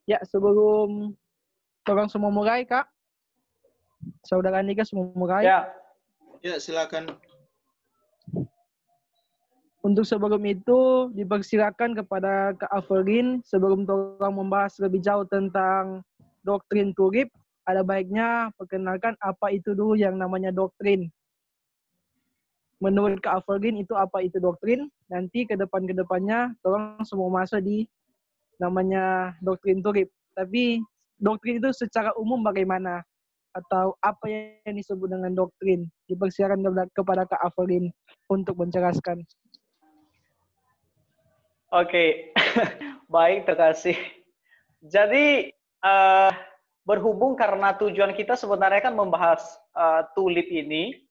Ya, sebelum orang semua mulai, Kak, Saudara Andika semua mulai. Ya. Ya, silakan. Untuk sebelum itu, dipersilakan kepada Kak Avelin, sebelum orang membahas lebih jauh tentang doktrin Turip, ada baiknya perkenalkan apa itu dulu yang namanya doktrin. Menurut Kak Avelin itu apa itu doktrin, nanti ke depannya orang semua masuk di namanya doktrin Turip. Tapi doktrin itu secara umum bagaimana? Atau apa yang disebut dengan doktrin? Dipersilakan kepada Kak Avelin untuk menjelaskan. Oke, baik, terima kasih. Jadi, berhubung karena tujuan kita sebenarnya kan membahas tulip ini.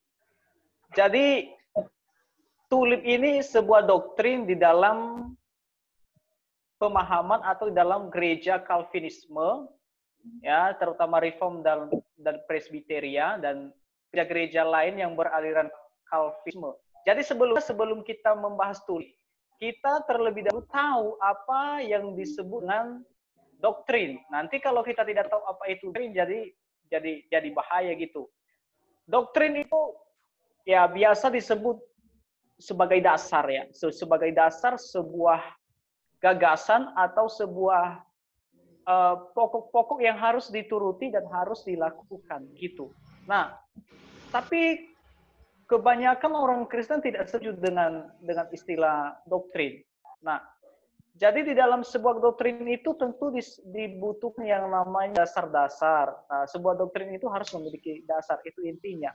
Jadi, tulip ini sebuah doktrin di dalam pemahaman atau di dalam gereja Calvinisme, ya, terutama Reform dan Presbyteria dan gereja-gereja lain yang beraliran Calvinisme. Jadi sebelum kita membahas tulip, kita terlebih dahulu tahu apa yang disebut dengan doktrin. Nanti kalau kita tidak tahu apa itu doktrin, jadi bahaya gitu. Doktrin itu ya biasa disebut sebagai dasar ya, sebagai dasar sebuah gagasan atau sebuah pokok-pokok yang harus dituruti dan harus dilakukan gitu. Nah, tapi kebanyakan orang Kristen tidak setuju dengan istilah doktrin. Nah, jadi di dalam sebuah doktrin itu tentu dibutuhkan yang namanya dasar-dasar. Nah, sebuah doktrin itu harus memiliki dasar, itu intinya.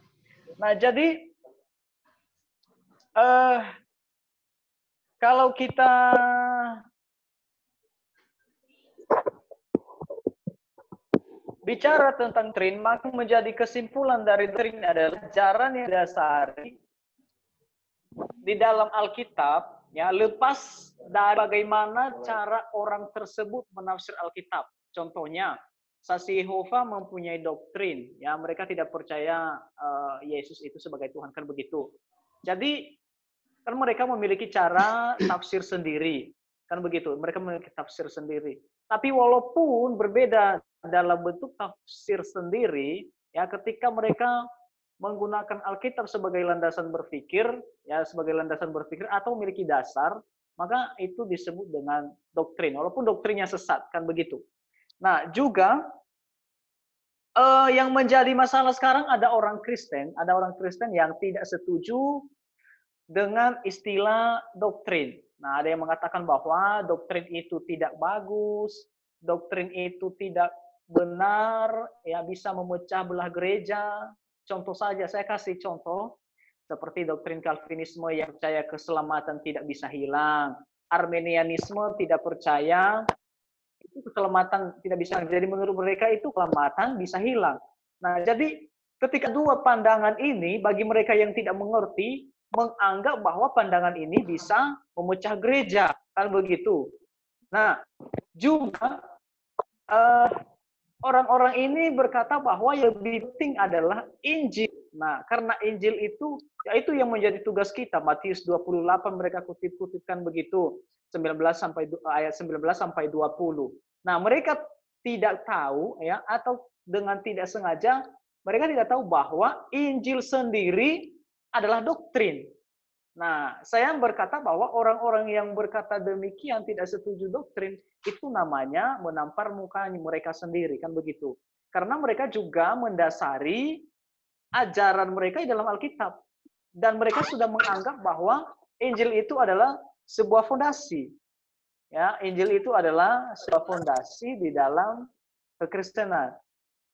Nah, jadi kalau kita bicara tentang doktrin, maka menjadi kesimpulan dari doktrin adalah ajaran yang dasari di dalam Alkitab, ya, lepas dari bagaimana cara orang tersebut menafsir Alkitab. Contohnya, saksi Yehova mempunyai doktrin, ya, mereka tidak percaya Yesus itu sebagai Tuhan, kan begitu. Jadi, kan mereka memiliki cara tafsir sendiri, kan begitu. Mereka memiliki tafsir sendiri. Tapi walaupun berbeda dalam bentuk tafsir sendiri, ya, ketika mereka menggunakan Alkitab sebagai landasan berpikir, ya, sebagai landasan berpikir atau memiliki dasar, maka itu disebut dengan doktrin, walaupun doktrinnya sesat, kan begitu. Nah, juga yang menjadi masalah sekarang ada orang Kristen yang tidak setuju dengan istilah doktrin. Nah, ada yang mengatakan bahwa doktrin itu tidak bagus, doktrin itu tidak benar, ya, bisa memecah belah gereja. Contoh saja, saya kasih contoh, seperti doktrin Calvinisme yang percaya keselamatan tidak bisa hilang, Arminianisme tidak percaya itu keselamatan tidak bisa. Jadi menurut mereka itu keselamatan bisa hilang. Nah, jadi ketika dua pandangan ini bagi mereka yang tidak mengerti menganggap bahwa pandangan ini bisa memecah gereja, kan begitu. Nah, juga orang-orang ini berkata bahwa yang lebih penting adalah Injil. Nah, karena Injil itu, ya itu yang menjadi tugas kita. Matius 28 mereka kutip-kutipkan begitu. 19 sampai ayat 19 sampai 20. Nah, mereka tidak tahu, ya, atau dengan tidak sengaja mereka tidak tahu bahwa Injil sendiri adalah doktrin. Nah, saya berkata bahwa orang-orang yang berkata demikian tidak setuju doktrin, itu namanya menampar muka mereka sendiri, kan begitu. Karena mereka juga mendasari ajaran mereka di dalam Alkitab. Dan mereka sudah menganggap bahwa Injil itu adalah sebuah fondasi. Ya, Injil itu adalah sebuah fondasi di dalam kekristenan.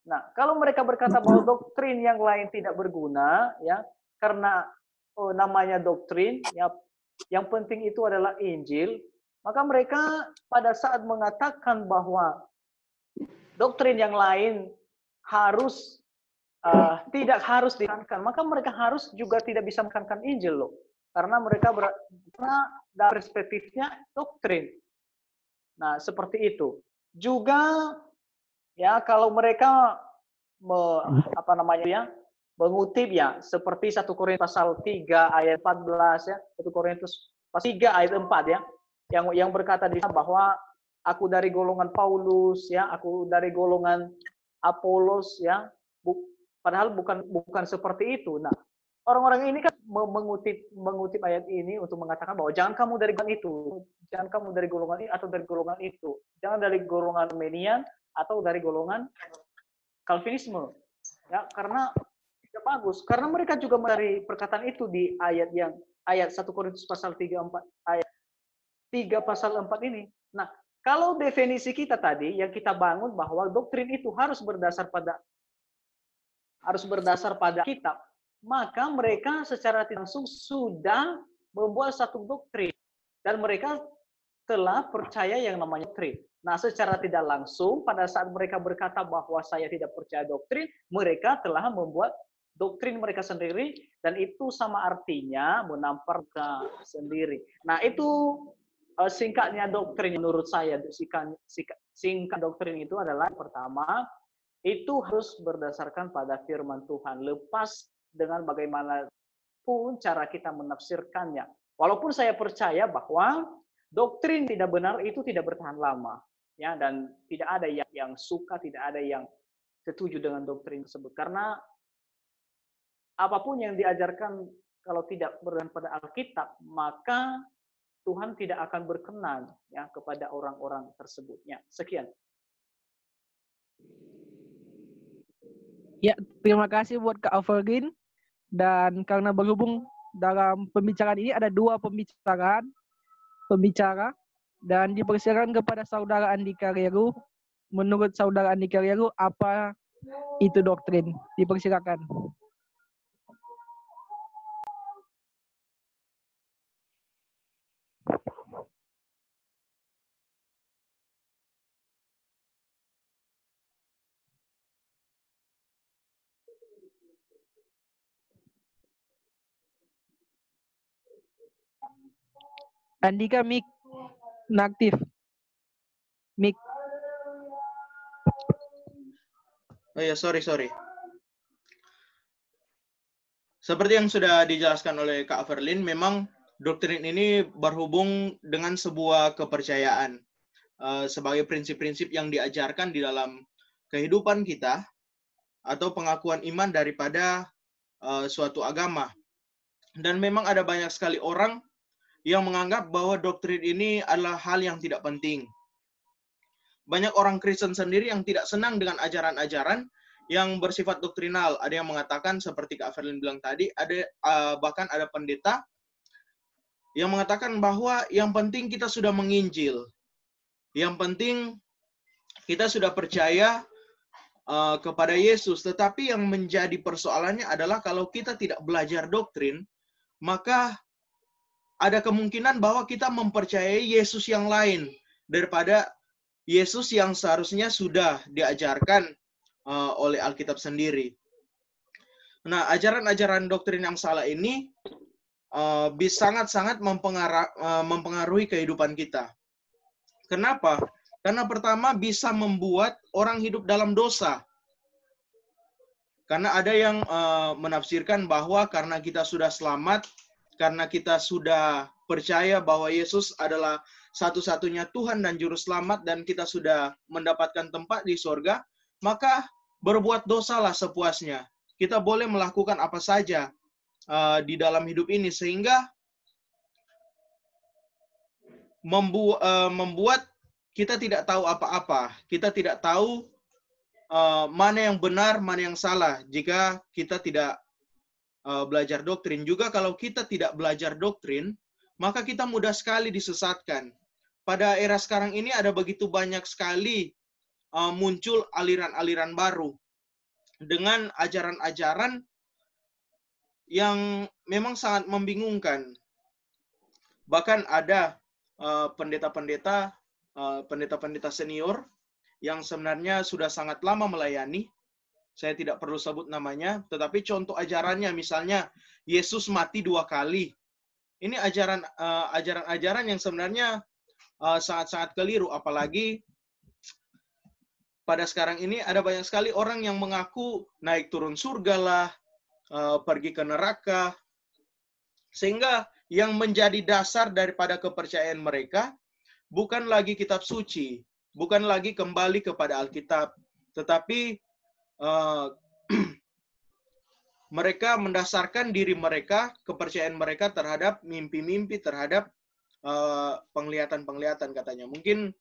Nah, kalau mereka berkata bahwa doktrin yang lain tidak berguna, ya, karena namanya doktrin, ya, yang penting itu adalah Injil, maka mereka pada saat mengatakan bahwa doktrin yang lain harus tidak harus ditekankan, maka mereka harus juga tidak bisa menekankan Injil loh, karena mereka karena dari perspektifnya doktrin. Nah, seperti itu. Juga ya kalau mereka mengutip ya seperti 1 Korintus pasal 3 ayat 14 ya, 1 Korintus pasal 3 ayat 4 ya, yang berkata di sana bahwa aku dari golongan Paulus, ya, aku dari golongan Apolos, ya. Padahal bukan seperti itu. Nah, orang-orang ini kan mengutip ayat ini untuk mengatakan bahwa jangan kamu dari golongan itu, jangan kamu dari golongan ini atau dari golongan itu, jangan dari golongan Armenian atau dari golongan Calvinisme, ya, karena tidak bagus. Karena mereka juga dari perkataan itu di ayat 1 Korintus pasal 3 ayat 3 pasal 4 ini. Nah, kalau definisi kita tadi yang kita bangun bahwa doktrin itu harus berdasar pada kitab, maka mereka secara tidak langsung sudah membuat satu doktrin dan mereka telah percaya yang namanya doktrin. Nah, secara tidak langsung pada saat mereka berkata bahwa saya tidak percaya doktrin, mereka telah membuat doktrin mereka sendiri dan itu sama artinya menampar sendiri. Nah, itu singkatnya doktrin menurut saya. Singkat doktrin itu adalah pertama, itu harus berdasarkan pada firman Tuhan. Lepas dengan bagaimanapun cara kita menafsirkannya. Walaupun saya percaya bahwa doktrin tidak benar itu tidak bertahan lama. Ya, dan tidak ada yang suka, tidak ada yang setuju dengan doktrin tersebut. Karena apapun yang diajarkan kalau tidak berdasarkan pada Alkitab, maka Tuhan tidak akan berkenan ya kepada orang-orang tersebutnya. Sekian. Ya, terima kasih buat Kak Alvergin. Dan karena berhubung dalam pembicaraan ini ada dua pembicara dan dipersilakan kepada saudara Andi Karyeru. Menurut saudara Andi Karyeru, apa itu doktrin? Dipersilakan. Andika, mic aktif. Mic. Oh ya, sorry. Seperti yang sudah dijelaskan oleh Kak Verlin, memang doktrin ini berhubung dengan sebuah kepercayaan sebagai prinsip-prinsip yang diajarkan di dalam kehidupan kita atau pengakuan iman daripada suatu agama. Dan memang ada banyak sekali orang yang menganggap bahwa doktrin ini adalah hal yang tidak penting. Banyak orang Kristen sendiri yang tidak senang dengan ajaran-ajaran yang bersifat doktrinal. Ada yang mengatakan seperti Kak Verlin bilang tadi, bahkan ada pendeta yang mengatakan bahwa yang penting kita sudah menginjil. Yang penting kita sudah percaya kepada Yesus. Tetapi yang menjadi persoalannya adalah kalau kita tidak belajar doktrin, maka ada kemungkinan bahwa kita mempercayai Yesus yang lain daripada Yesus yang seharusnya sudah diajarkan oleh Alkitab sendiri. Nah, ajaran-ajaran doktrin yang salah ini bisa sangat-sangat mempengaruhi kehidupan kita. Kenapa? Karena pertama bisa membuat orang hidup dalam dosa. Karena ada yang menafsirkan bahwa karena kita sudah selamat, karena kita sudah percaya bahwa Yesus adalah satu-satunya Tuhan dan Juru Selamat dan kita sudah mendapatkan tempat di sorga, maka berbuat dosalah sepuasnya. Kita boleh melakukan apa saja di dalam hidup ini sehingga membuat kita tidak tahu apa-apa. Kita tidak tahu mana yang benar, mana yang salah jika kita tidak belajar doktrin. Juga kalau kita tidak belajar doktrin, maka kita mudah sekali disesatkan. Pada era sekarang ini ada begitu banyak sekali muncul aliran-aliran baru dengan ajaran-ajaran yang memang sangat membingungkan. Bahkan ada pendeta-pendeta senior yang sebenarnya sudah sangat lama melayani. Saya tidak perlu sebut namanya, tetapi contoh ajarannya misalnya Yesus mati 2 kali. Ini ajaran-ajaran yang sebenarnya sangat-sangat keliru, apalagi pada sekarang ini ada banyak sekali orang yang mengaku naik turun surga lah, pergi ke neraka, sehingga yang menjadi dasar daripada kepercayaan mereka bukan lagi kitab suci, bukan lagi kembali kepada Alkitab, tetapi mereka mendasarkan diri mereka, kepercayaan mereka terhadap mimpi-mimpi, terhadap penglihatan-penglihatan katanya. Mungkin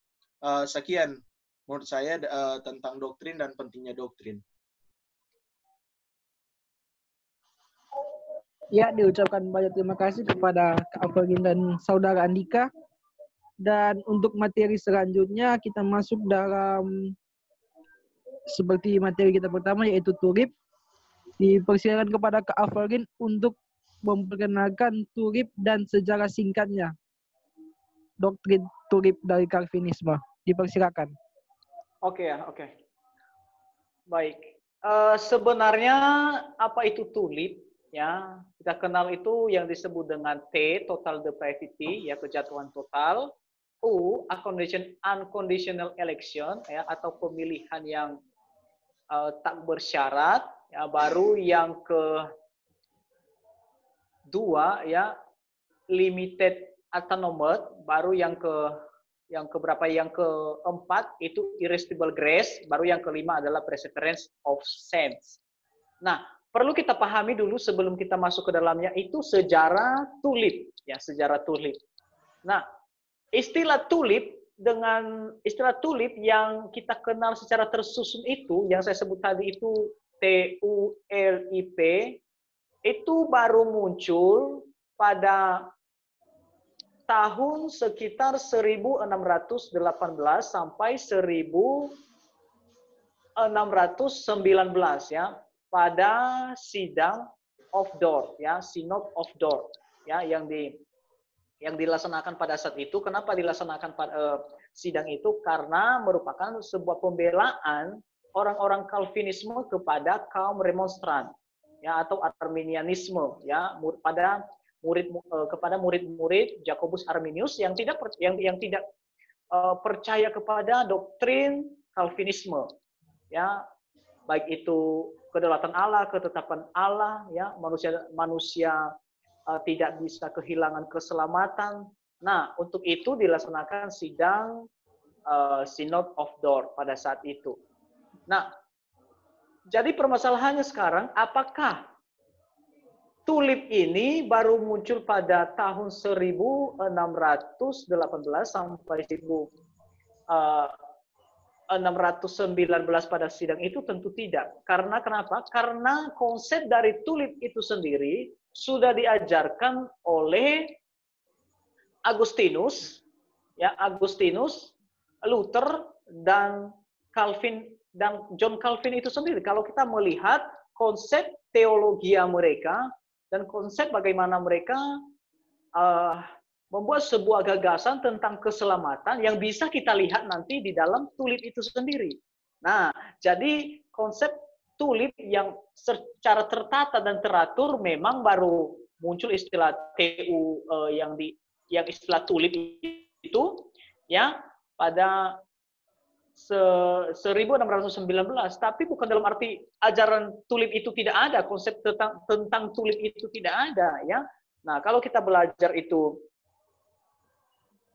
sekian menurut saya tentang doktrin dan pentingnya doktrin. Ya, diucapkan banyak terima kasih kepada Kak Avelin dan Saudara Andika. Dan untuk materi selanjutnya kita masuk dalam seperti materi kita pertama yaitu turib. Dipersilakan kepada Kak Avelin untuk memperkenalkan turib dan sejarah singkatnya. Doktrin turib dari Calvinisme. Dipersilakan. Oke. Baik. Sebenarnya apa itu tulip? Ya, kita kenal itu yang disebut dengan T, total depravity, ya kejatuhan total. U, unconditional election, ya atau pemilihan yang tak bersyarat. Ya, baru yang kedua, ya limited atonement. Baru yang keberapa? Yang keempat itu irresistible grace. Baru yang kelima adalah perseverance of saints. Nah, perlu kita pahami dulu sebelum kita masuk ke dalamnya itu sejarah tulip, ya sejarah tulip. Nah, istilah tulip yang kita kenal secara tersusun itu, yang saya sebut tadi itu TULIP, itu baru muncul pada tahun sekitar 1618 sampai 1619 ya. Pada sidang of Dort, ya Synod of Dort, ya yang dilaksanakan pada saat itu. Kenapa dilaksanakan pada sidang itu? Karena merupakan sebuah pembelaan orang-orang Calvinisme kepada kaum remonstran, ya atau Arminianisme, ya kepada murid-murid Jakobus Arminius yang tidak percaya kepada doktrin Calvinisme, ya baik itu kedaulatan Allah, ketetapan Allah, ya manusia tidak bisa kehilangan keselamatan. Nah, untuk itu dilaksanakan sidang Synod of Dort pada saat itu. Nah, jadi permasalahannya sekarang, apakah tulip ini baru muncul pada tahun 1618 sampai 1619 pada sidang itu? Tentu tidak. Karena kenapa? Karena konsep dari tulip itu sendiri sudah diajarkan oleh Agustinus, Luther dan Calvin dan John Calvin itu sendiri. Kalau kita melihat konsep teologia mereka dan konsep bagaimana mereka membuat sebuah gagasan tentang keselamatan yang bisa kita lihat nanti di dalam tulip itu sendiri. Nah, jadi konsep tulip yang secara tertata dan teratur memang baru muncul istilah TU yang istilah tulip itu ya pada 1619, tapi bukan dalam arti ajaran tulip itu tidak ada, konsep tentang tulip itu tidak ada ya. Nah, kalau kita belajar itu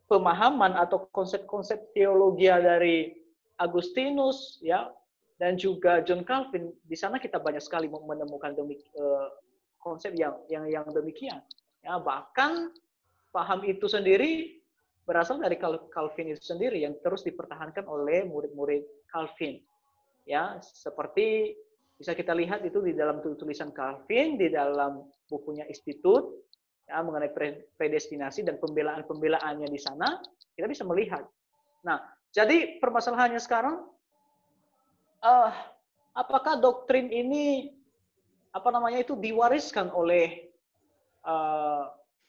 pemahaman atau konsep-konsep teologi dari Agustinus ya dan juga John Calvin, di sana kita banyak sekali menemukan konsep yang demikian. Ya, bahkan paham itu sendiri berasal dari Calvin itu sendiri yang terus dipertahankan oleh murid-murid Calvin. Ya, seperti bisa kita lihat itu di dalam tulisan Calvin di dalam bukunya Institut ya, mengenai predestinasi dan pembelaan-pembelaannya di sana, kita bisa melihat. Nah, jadi permasalahannya sekarang, apakah doktrin ini itu diwariskan oleh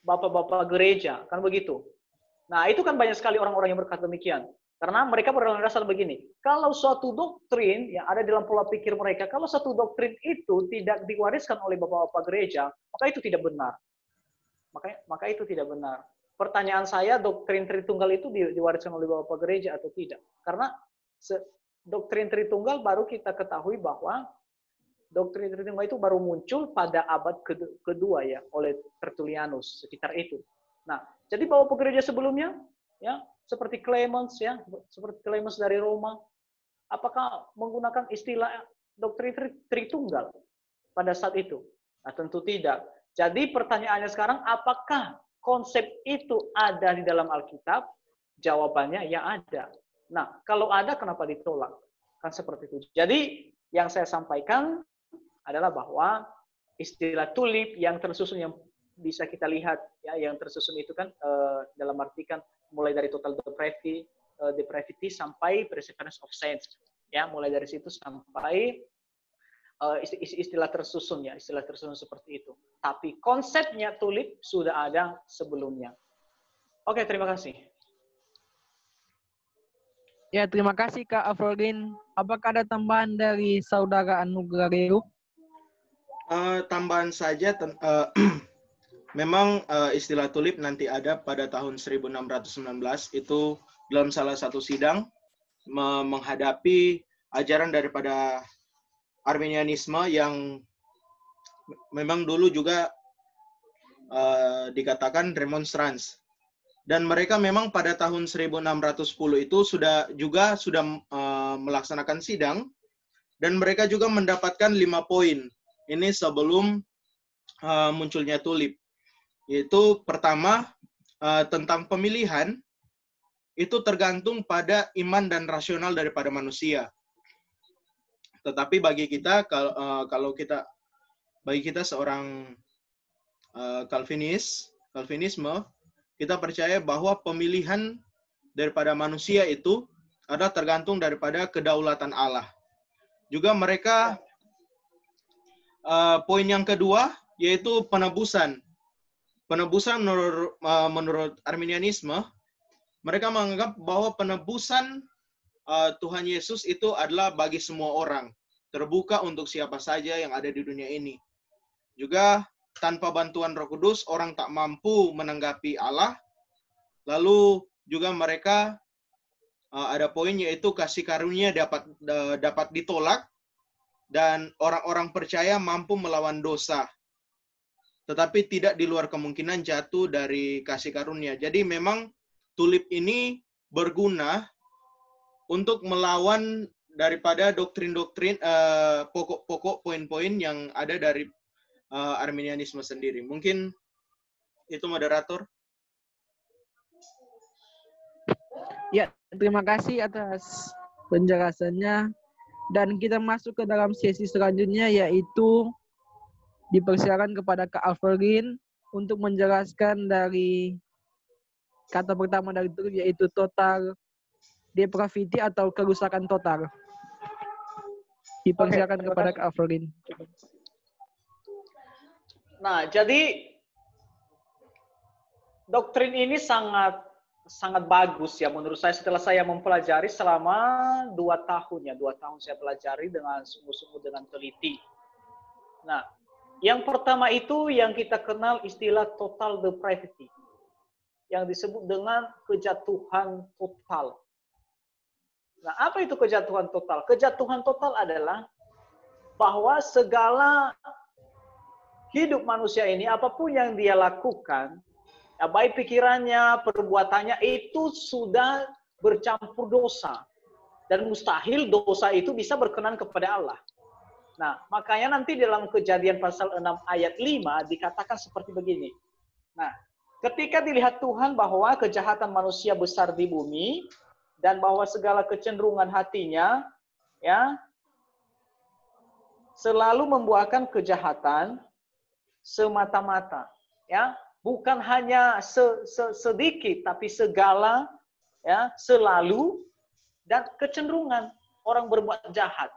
bapak-bapak gereja, kan begitu? Nah, itu kan banyak sekali orang-orang yang berkata demikian. Karena mereka berlandasar begini, kalau suatu doktrin yang ada dalam pola pikir mereka, kalau suatu doktrin itu tidak diwariskan oleh bapak-bapak gereja, maka itu tidak benar. Maka itu tidak benar. Pertanyaan saya, doktrin Tritunggal itu diwariskan oleh Bapak Gereja atau tidak? Karena doktrin Tritunggal baru kita ketahui bahwa doktrin Tritunggal itu baru muncul pada abad kedua ya oleh Tertullianus sekitar itu. Nah, jadi Bapak Gereja sebelumnya ya seperti Clemens ya, seperti Clemens dari Roma, apakah menggunakan istilah doktrin Tritunggal pada saat itu? Nah, tentu tidak. Jadi pertanyaannya sekarang, apakah konsep itu ada di dalam Alkitab? Jawabannya ya ada. Nah, kalau ada kenapa ditolak? Kan seperti itu. Jadi yang saya sampaikan adalah bahwa istilah tulip yang tersusun yang bisa kita lihat ya, yang tersusun itu kan dalam arti kan mulai dari total depravity sampai perseverance of saints ya, mulai dari situ sampai istilah tersusun ya, istilah tersusun seperti itu. Tapi konsepnya tulip sudah ada sebelumnya. Oke, terima kasih. Ya, terima kasih Kak Avelin. Apakah ada tambahan dari Saudara Anugrah Reo? Tambahan saja, memang istilah tulip nanti ada pada tahun 1619 itu dalam salah satu sidang menghadapi ajaran daripada Arminianisme yang memang dulu juga dikatakan remonstrans. Dan mereka memang pada tahun 1610 itu sudah melaksanakan sidang dan mereka juga mendapatkan 5 poin. Ini sebelum munculnya tulip. Yaitu pertama, tentang pemilihan, itu tergantung pada iman dan rasional daripada manusia. Tetapi bagi kita, bagi kita seorang Calvinisme, kita percaya bahwa pemilihan daripada manusia itu adalah tergantung daripada kedaulatan Allah. Juga mereka, poin yang kedua, yaitu penebusan. Penebusan menurut Arminianisme, mereka menganggap bahwa penebusan Tuhan Yesus itu adalah bagi semua orang, terbuka untuk siapa saja yang ada di dunia ini. Juga tanpa bantuan Roh Kudus, orang tak mampu menanggapi Allah. Lalu juga mereka ada poin yaitu kasih karunia dapat ditolak dan orang-orang percaya mampu melawan dosa, tetapi tidak di luar kemungkinan jatuh dari kasih karunia. Jadi memang tulip ini berguna untuk melawan daripada doktrin-doktrin pokok-pokok poin-poin yang ada dari Arminianisme sendiri. Mungkin itu moderator. Ya, terima kasih atas penjelasannya. Dan kita masuk ke dalam sesi selanjutnya, yaitu dipersilakan kepada Kak Avelin untuk menjelaskan dari kata pertama dari tulip, yaitu total depravity atau kerusakan total. Dipersilakan kepada Kak Avelin. Nah, jadi doktrin ini sangat bagus ya menurut saya setelah saya mempelajari selama 2 tahun ya. 2 tahun saya pelajari dengan sungguh-sungguh dengan teliti. Nah, yang pertama itu yang kita kenal istilah total depravity, yang disebut dengan kejatuhan total. Nah, apa itu kejatuhan total? Kejatuhan total adalah bahwa segala hidup manusia ini, apapun yang dia lakukan, ya, baik pikirannya, perbuatannya, itu sudah bercampur dosa. Dan mustahil dosa itu bisa berkenan kepada Allah. Nah, makanya nanti dalam Kejadian pasal 6 ayat 5 dikatakan seperti begini. Nah, ketika dilihat Tuhan bahwa kejahatan manusia besar di bumi, dan bahwa segala kecenderungan hatinya, ya, selalu membuahkan kejahatan semata-mata, ya, bukan hanya sedikit, tapi segala, ya, selalu, dan kecenderungan orang berbuat jahat.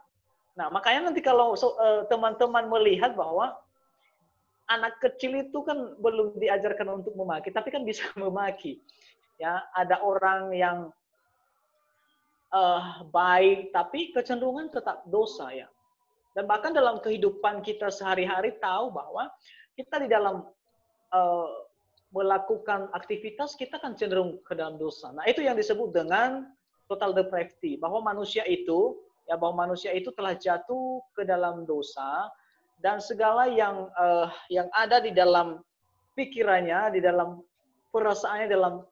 Nah, makanya nanti kalau teman-teman melihat bahwa anak kecil itu kan belum diajarkan untuk memaki, tapi kan bisa memaki. Ya, ada orang yang baik, tapi kecenderungan tetap dosa ya. Dan bahkan dalam kehidupan kita sehari-hari tahu bahwa kita di dalam melakukan aktivitas kita kan cenderung ke dalam dosa. Nah, itu yang disebut dengan total depravity, bahwa manusia itu telah jatuh ke dalam dosa dan segala yang ada di dalam pikirannya, di dalam perasaannya, dalam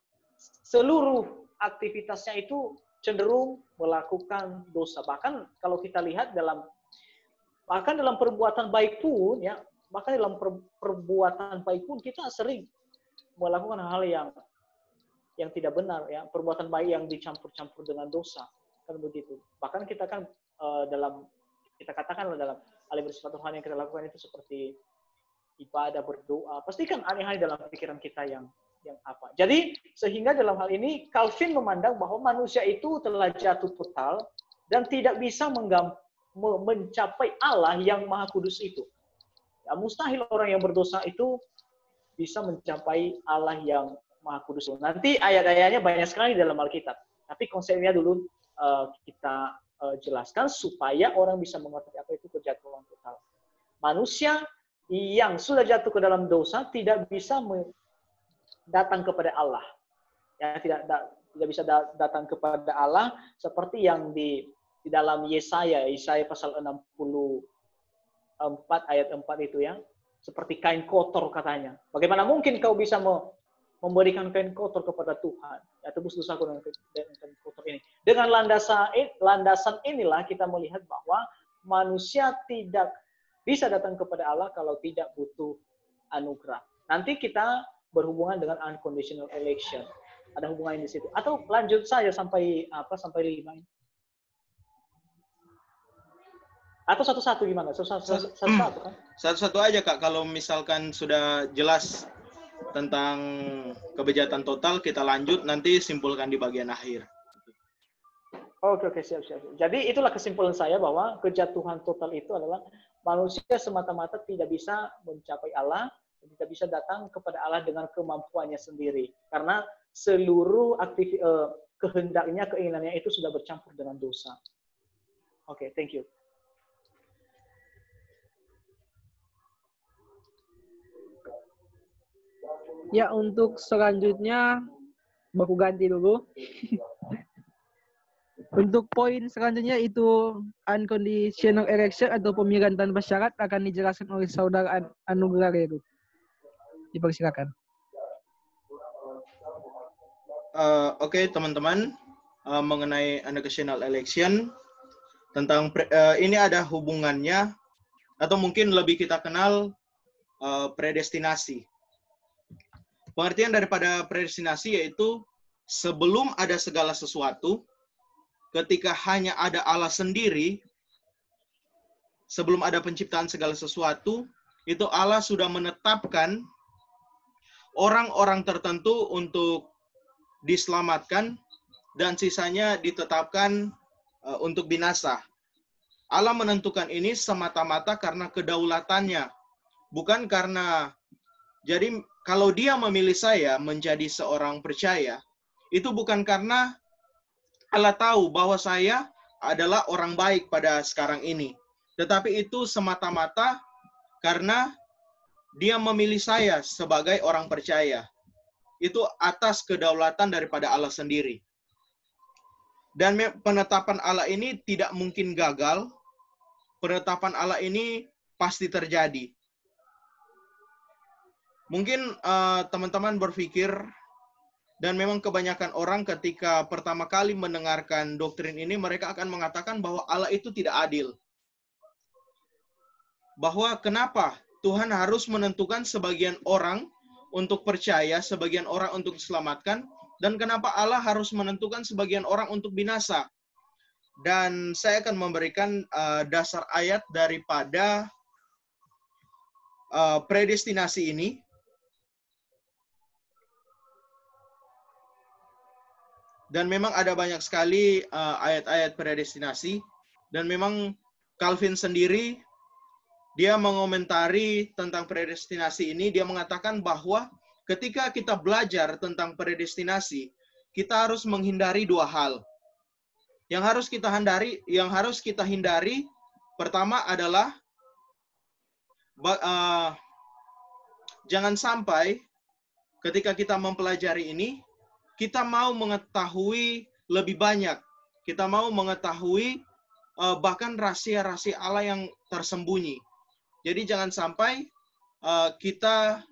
seluruh aktivitasnya itu cenderung melakukan dosa. Bahkan kalau kita lihat bahkan dalam perbuatan baik pun, ya, bahkan dalam perbuatan baik pun kita sering melakukan hal yang tidak benar, ya, perbuatan baik yang dicampur-campur dengan dosa, kan begitu. Bahkan kita kan kita katakan dalam hal yang bersifat Tuhan yang kita lakukan itu seperti ibadah, berdoa, pasti kan aneh-aneh dalam pikiran kita yang apa. Jadi sehingga dalam hal ini Calvin memandang bahwa manusia itu telah jatuh total dan tidak bisa mencapai Allah yang Maha Kudus itu. Ya, mustahil orang yang berdosa itu bisa mencapai Allah yang Maha Kudus. Nanti ayat-ayatnya banyak sekali dalam Alkitab. Tapi konsepnya dulu kita jelaskan supaya orang bisa mengerti apa itu kejatuhan total. Manusia yang sudah jatuh ke dalam dosa tidak bisa datang kepada Allah. Ya, tidak bisa datang kepada Allah seperti yang di dalam Yesaya pasal 64 ayat 4 itu, ya. Seperti kain kotor katanya. Bagaimana mungkin kau bisa memberikan kain kotor kepada Tuhan? Ya, tebus dosaku dengan kain kotor ini. Dengan landasan inilah kita melihat bahwa manusia tidak bisa datang kepada Allah kalau tidak butuh anugerah. Nanti kita berhubungan dengan unconditional election. Ada hubungan di situ. Atau lanjut saja sampai 5 ini. Atau satu-satu gimana? Satu-satu kan? Satu-satu aja, Kak. Kalau misalkan sudah jelas tentang kejahatan total, kita lanjut, nanti simpulkan di bagian akhir. Oke, siap. Jadi itulah kesimpulan saya bahwa kejatuhan total itu adalah manusia semata-mata tidak bisa mencapai Allah, tidak bisa datang kepada Allah dengan kemampuannya sendiri. Karena seluruh kehendaknya, keinginannya itu sudah bercampur dengan dosa. Oke, thank you. Ya, untuk selanjutnya, baku ganti dulu. Untuk poin selanjutnya itu unconditional election atau pemilihan tanpa syarat akan dijelaskan oleh saudara Anugrah Reru. Dipersilakan. Oke, teman-teman, mengenai unconditional election, tentang ini ada hubungannya, atau mungkin lebih kita kenal predestinasi. Pengertian daripada predestinasi yaitu sebelum ada segala sesuatu, ketika hanya ada Allah sendiri, sebelum ada penciptaan segala sesuatu, itu Allah sudah menetapkan orang-orang tertentu untuk diselamatkan dan sisanya ditetapkan untuk binasa. Allah menentukan ini semata-mata karena kedaulatannya, bukan karena, jadi kalau dia memilih saya menjadi seorang percaya, itu bukan karena Allah tahu bahwa saya adalah orang baik pada sekarang ini. Tetapi itu semata-mata karena dia memilih saya sebagai orang percaya. Itu atas kedaulatan daripada Allah sendiri. Dan penetapan Allah ini tidak mungkin gagal. Penetapan Allah ini pasti terjadi. Mungkin teman-teman berpikir, dan memang kebanyakan orang ketika pertama kali mendengarkan doktrin ini, mereka akan mengatakan bahwa Allah itu tidak adil. Bahwa kenapa Tuhan harus menentukan sebagian orang untuk percaya, sebagian orang untuk diselamatkan, dan kenapa Allah harus menentukan sebagian orang untuk binasa. Dan saya akan memberikan dasar ayat daripada predestinasi ini. Dan memang ada banyak sekali ayat-ayat predestinasi. Dan memang Calvin sendiri, dia mengomentari tentang predestinasi ini. Dia mengatakan bahwa ketika kita belajar tentang predestinasi, kita harus menghindari dua hal. Yang harus kita hindari, pertama adalah jangan sampai ketika kita mempelajari ini, kita mau mengetahui lebih banyak. Kita mau mengetahui bahkan rahasia-rahasia Allah yang tersembunyi. Jadi jangan sampai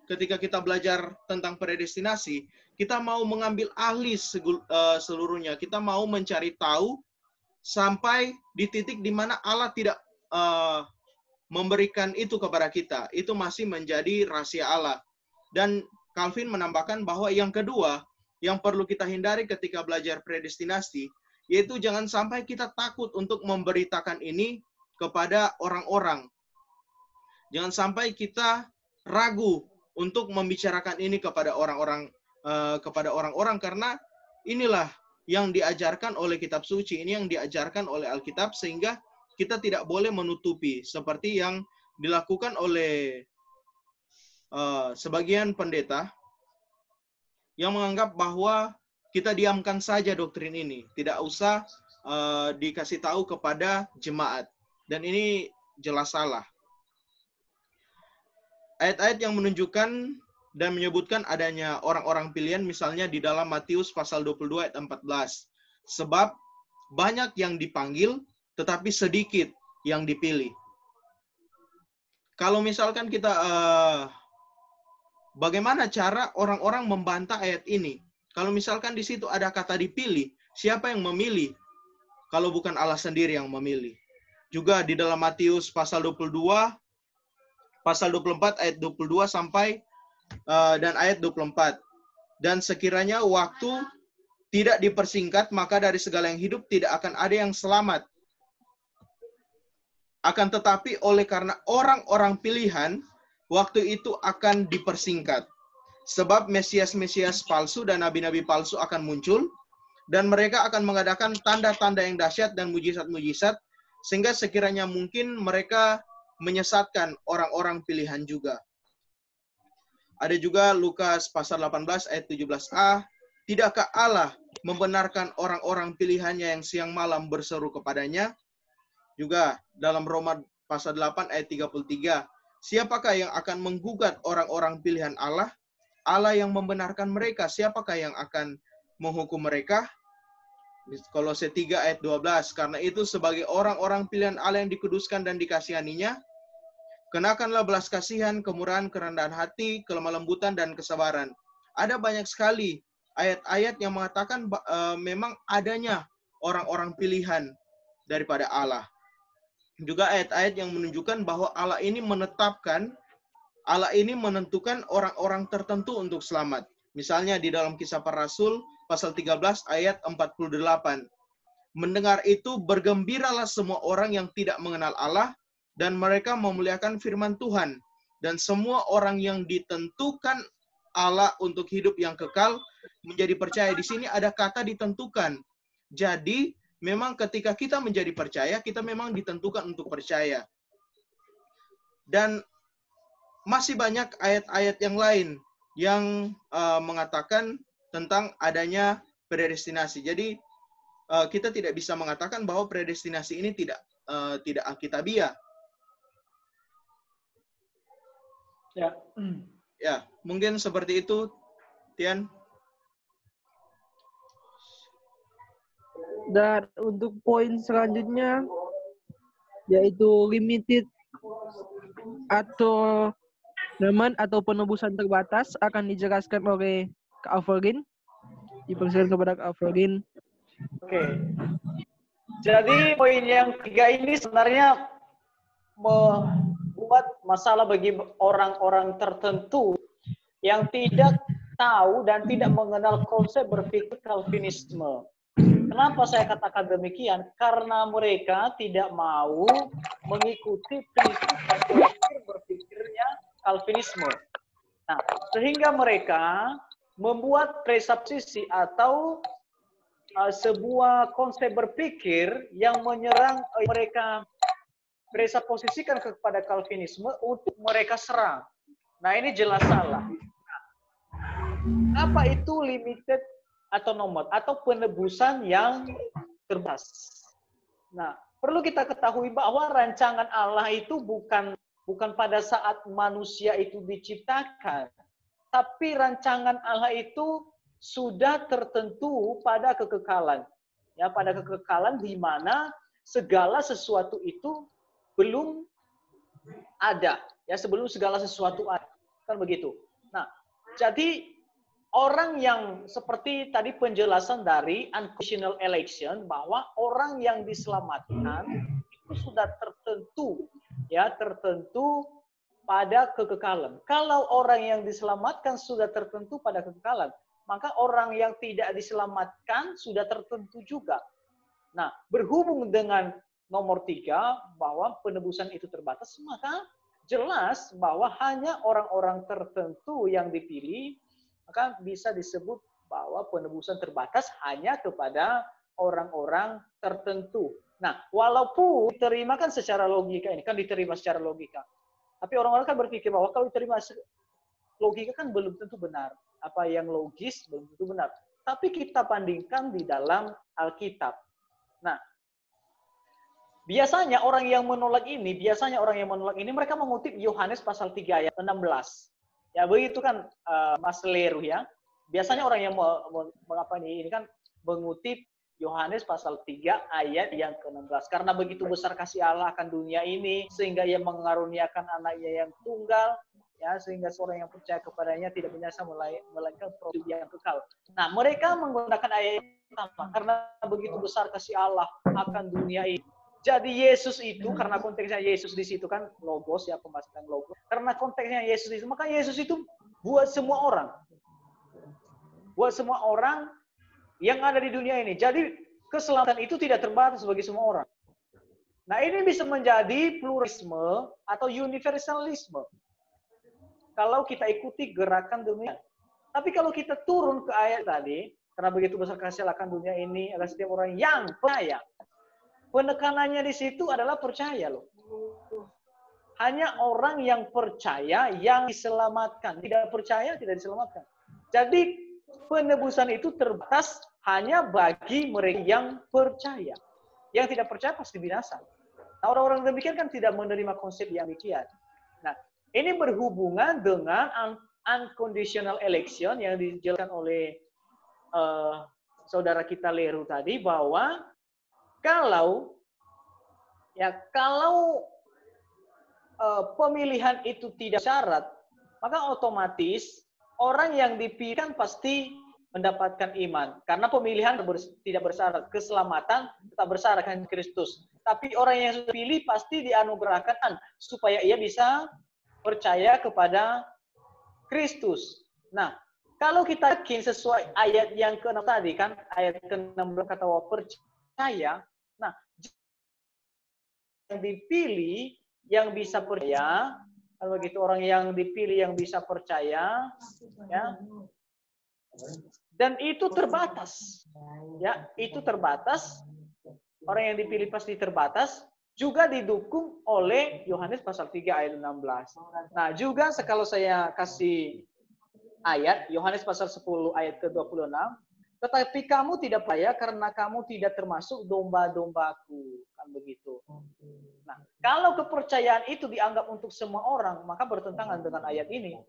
ketika kita belajar tentang predestinasi, kita mau mengambil ahli seluruhnya. Kita mau mencari tahu sampai di titik di mana Allah tidak memberikan itu kepada kita. Itu masih menjadi rahasia Allah. Dan Calvin menambahkan bahwa yang kedua, yang perlu kita hindari ketika belajar predestinasi, yaitu jangan sampai kita takut untuk memberitakan ini kepada orang-orang. Jangan sampai kita ragu untuk membicarakan ini kepada orang-orang karena inilah yang diajarkan oleh kitab suci, ini yang diajarkan oleh Alkitab, sehingga kita tidak boleh menutupi seperti yang dilakukan oleh sebagian pendeta yang menganggap bahwa kita diamkan saja doktrin ini, tidak usah dikasih tahu kepada jemaat, dan ini jelas salah. Ayat-ayat yang menunjukkan dan menyebutkan adanya orang-orang pilihan, misalnya di dalam Matius pasal 22 ayat 14. Sebab banyak yang dipanggil, tetapi sedikit yang dipilih. Kalau misalkan kita, bagaimana cara orang-orang membantah ayat ini? Kalau misalkan di situ ada kata dipilih, siapa yang memilih? Kalau bukan Allah sendiri yang memilih. Juga di dalam Matius pasal 22, pasal 24 ayat 22 sampai dan ayat 24. Dan sekiranya waktu tidak dipersingkat, maka dari segala yang hidup tidak akan ada yang selamat. Akan tetapi oleh karena orang-orang pilihan, waktu itu akan dipersingkat. Sebab Mesias-Mesias palsu dan nabi-nabi palsu akan muncul, dan mereka akan mengadakan tanda-tanda yang dahsyat dan mujizat-mujizat, sehingga sekiranya mungkin mereka menyesatkan orang-orang pilihan juga. Ada juga Lukas pasal 18 ayat 17a, tidakkah Allah membenarkan orang-orang pilihannya yang siang malam berseru kepadanya? Juga dalam Roma pasal 8 ayat 33, siapakah yang akan menggugat orang-orang pilihan Allah? Allah yang membenarkan mereka, siapakah yang akan menghukum mereka? Kolose 3 ayat 12, karena itu sebagai orang-orang pilihan Allah yang dikuduskan dan dikasihaninya, kenakanlah belas kasihan, kemurahan, kerendahan hati, kelemah lembutan, dan kesabaran. Ada banyak sekali ayat-ayat yang mengatakan memang adanya orang-orang pilihan daripada Allah. Juga ayat-ayat yang menunjukkan bahwa Allah ini menetapkan, Allah ini menentukan orang-orang tertentu untuk selamat. Misalnya di dalam Kisah Para Rasul, pasal 13 ayat 48. Mendengar itu, bergembiralah semua orang yang tidak mengenal Allah, dan mereka memuliakan firman Tuhan. Dan semua orang yang ditentukan Allah untuk hidup yang kekal menjadi percaya. Di sini ada kata ditentukan. Jadi, memang ketika kita menjadi percaya, kita memang ditentukan untuk percaya. Dan masih banyak ayat-ayat yang lain yang mengatakan tentang adanya predestinasi. Jadi, kita tidak bisa mengatakan bahwa predestinasi ini tidak alkitabiah. Ya, mungkin seperti itu, Tian. Dan untuk poin selanjutnya, yaitu limited atau penebusan terbatas, akan dijelaskan oleh Kak Avelin. Dipersilakan kepada Kak Avelin. Oke. Jadi poin yang 3 ini sebenarnya membuat masalah bagi orang-orang tertentu yang tidak tahu dan tidak mengenal konsep berpikir Calvinisme. Kenapa saya katakan demikian? Karena mereka tidak mau mengikuti prinsip berpikirnya Calvinisme. Nah, sehingga mereka membuat presupposisi atau sebuah konsep berpikir yang menyerang mereka, presupposisikan kepada Calvinisme untuk mereka serang. Nah, ini jelas salah. Apa itu limited atau nomor atau penebusan yang terbatas? Nah, perlu kita ketahui bahwa rancangan Allah itu bukan pada saat manusia itu diciptakan, tapi rancangan Allah itu sudah tertentu pada kekekalan. Ya, pada kekekalan di mana segala sesuatu itu belum ada. Ya, sebelum segala sesuatu ada. Kan begitu. Nah, jadi orang yang seperti tadi penjelasan dari unconditional election, bahwa orang yang diselamatkan itu sudah tertentu, ya, tertentu pada kekekalan. Kalau orang yang diselamatkan sudah tertentu pada kekekalan, maka orang yang tidak diselamatkan sudah tertentu juga. Nah, berhubung dengan nomor 3, bahwa penebusan itu terbatas, maka jelas bahwa hanya orang-orang tertentu yang dipilih, maka bisa disebut bahwa penebusan terbatas hanya kepada orang-orang tertentu. Nah, walaupun diterima kan secara logika, ini kan diterima secara logika. Tapi orang-orang kan berpikir bahwa kalau diterima logika kan belum tentu benar. Apa yang logis belum tentu benar. Tapi kita bandingkan di dalam Alkitab. Nah, biasanya orang yang menolak ini, mereka mengutip Yohanes pasal 3 ayat 16. Ya, begitu kan Mas Leru ya. Biasanya orang yang ini kan mengutip Yohanes pasal 3 ayat yang ke-16. Karena begitu besar kasih Allah akan dunia ini, sehingga ia mengaruniakan anaknya yang tunggal, ya, sehingga seorang yang percaya kepadanya tidak binasa melainkan hidup yang kekal. Nah, mereka menggunakan ayat yang pertama, karena begitu besar kasih Allah akan dunia ini. Jadi Yesus itu, karena konteksnya Yesus di situ kan logos, ya, pembahasan logos. Karena konteksnya Yesus itu, maka Yesus itu buat semua orang. Buat semua orang yang ada di dunia ini. Jadi keselamatan itu tidak terbatas bagi semua orang. Nah, ini bisa menjadi pluralisme atau universalisme. Kalau kita ikuti gerakan dunia. Tapi kalau kita turun ke ayat tadi, karena begitu besar kasih akan dunia ini adalah setiap orang yang percaya. Penekanannya di situ adalah percaya loh. Hanya orang yang percaya yang diselamatkan. Tidak percaya tidak diselamatkan. Jadi penebusan itu terbatas hanya bagi mereka yang percaya. Yang tidak percaya pasti binasa. Nah, orang-orang demikian kan tidak menerima konsep yang demikian. Nah, ini berhubungan dengan unconditional election yang dijelaskan oleh saudara kita Leru tadi, bahwa kalau pemilihan itu tidak syarat, maka otomatis orang yang dipilih pasti mendapatkan iman. Karena pemilihan tidak bersyarat, keselamatan tetap bersyarat dengan Kristus. Tapi orang yang sudah dipilih pasti dianugerahkan supaya ia bisa percaya kepada Kristus. Nah, kalau kita yakin sesuai ayat yang ke-6 tadi kan, ayat ke-16 kata bahwa percaya. Nah, yang dipilih yang bisa percaya, kalau begitu orang yang dipilih yang bisa percaya, ya, dan itu terbatas, ya, itu terbatas. Orang yang dipilih pasti terbatas, juga didukung oleh Yohanes pasal 3 ayat 16. Nah, juga kalau saya kasih ayat Yohanes pasal 10 ayat ke-26, tetapi kamu tidak percaya karena kamu tidak termasuk domba-dombaku, kan begitu. Nah, kalau kepercayaan itu dianggap untuk semua orang, maka bertentangan dengan ayat ini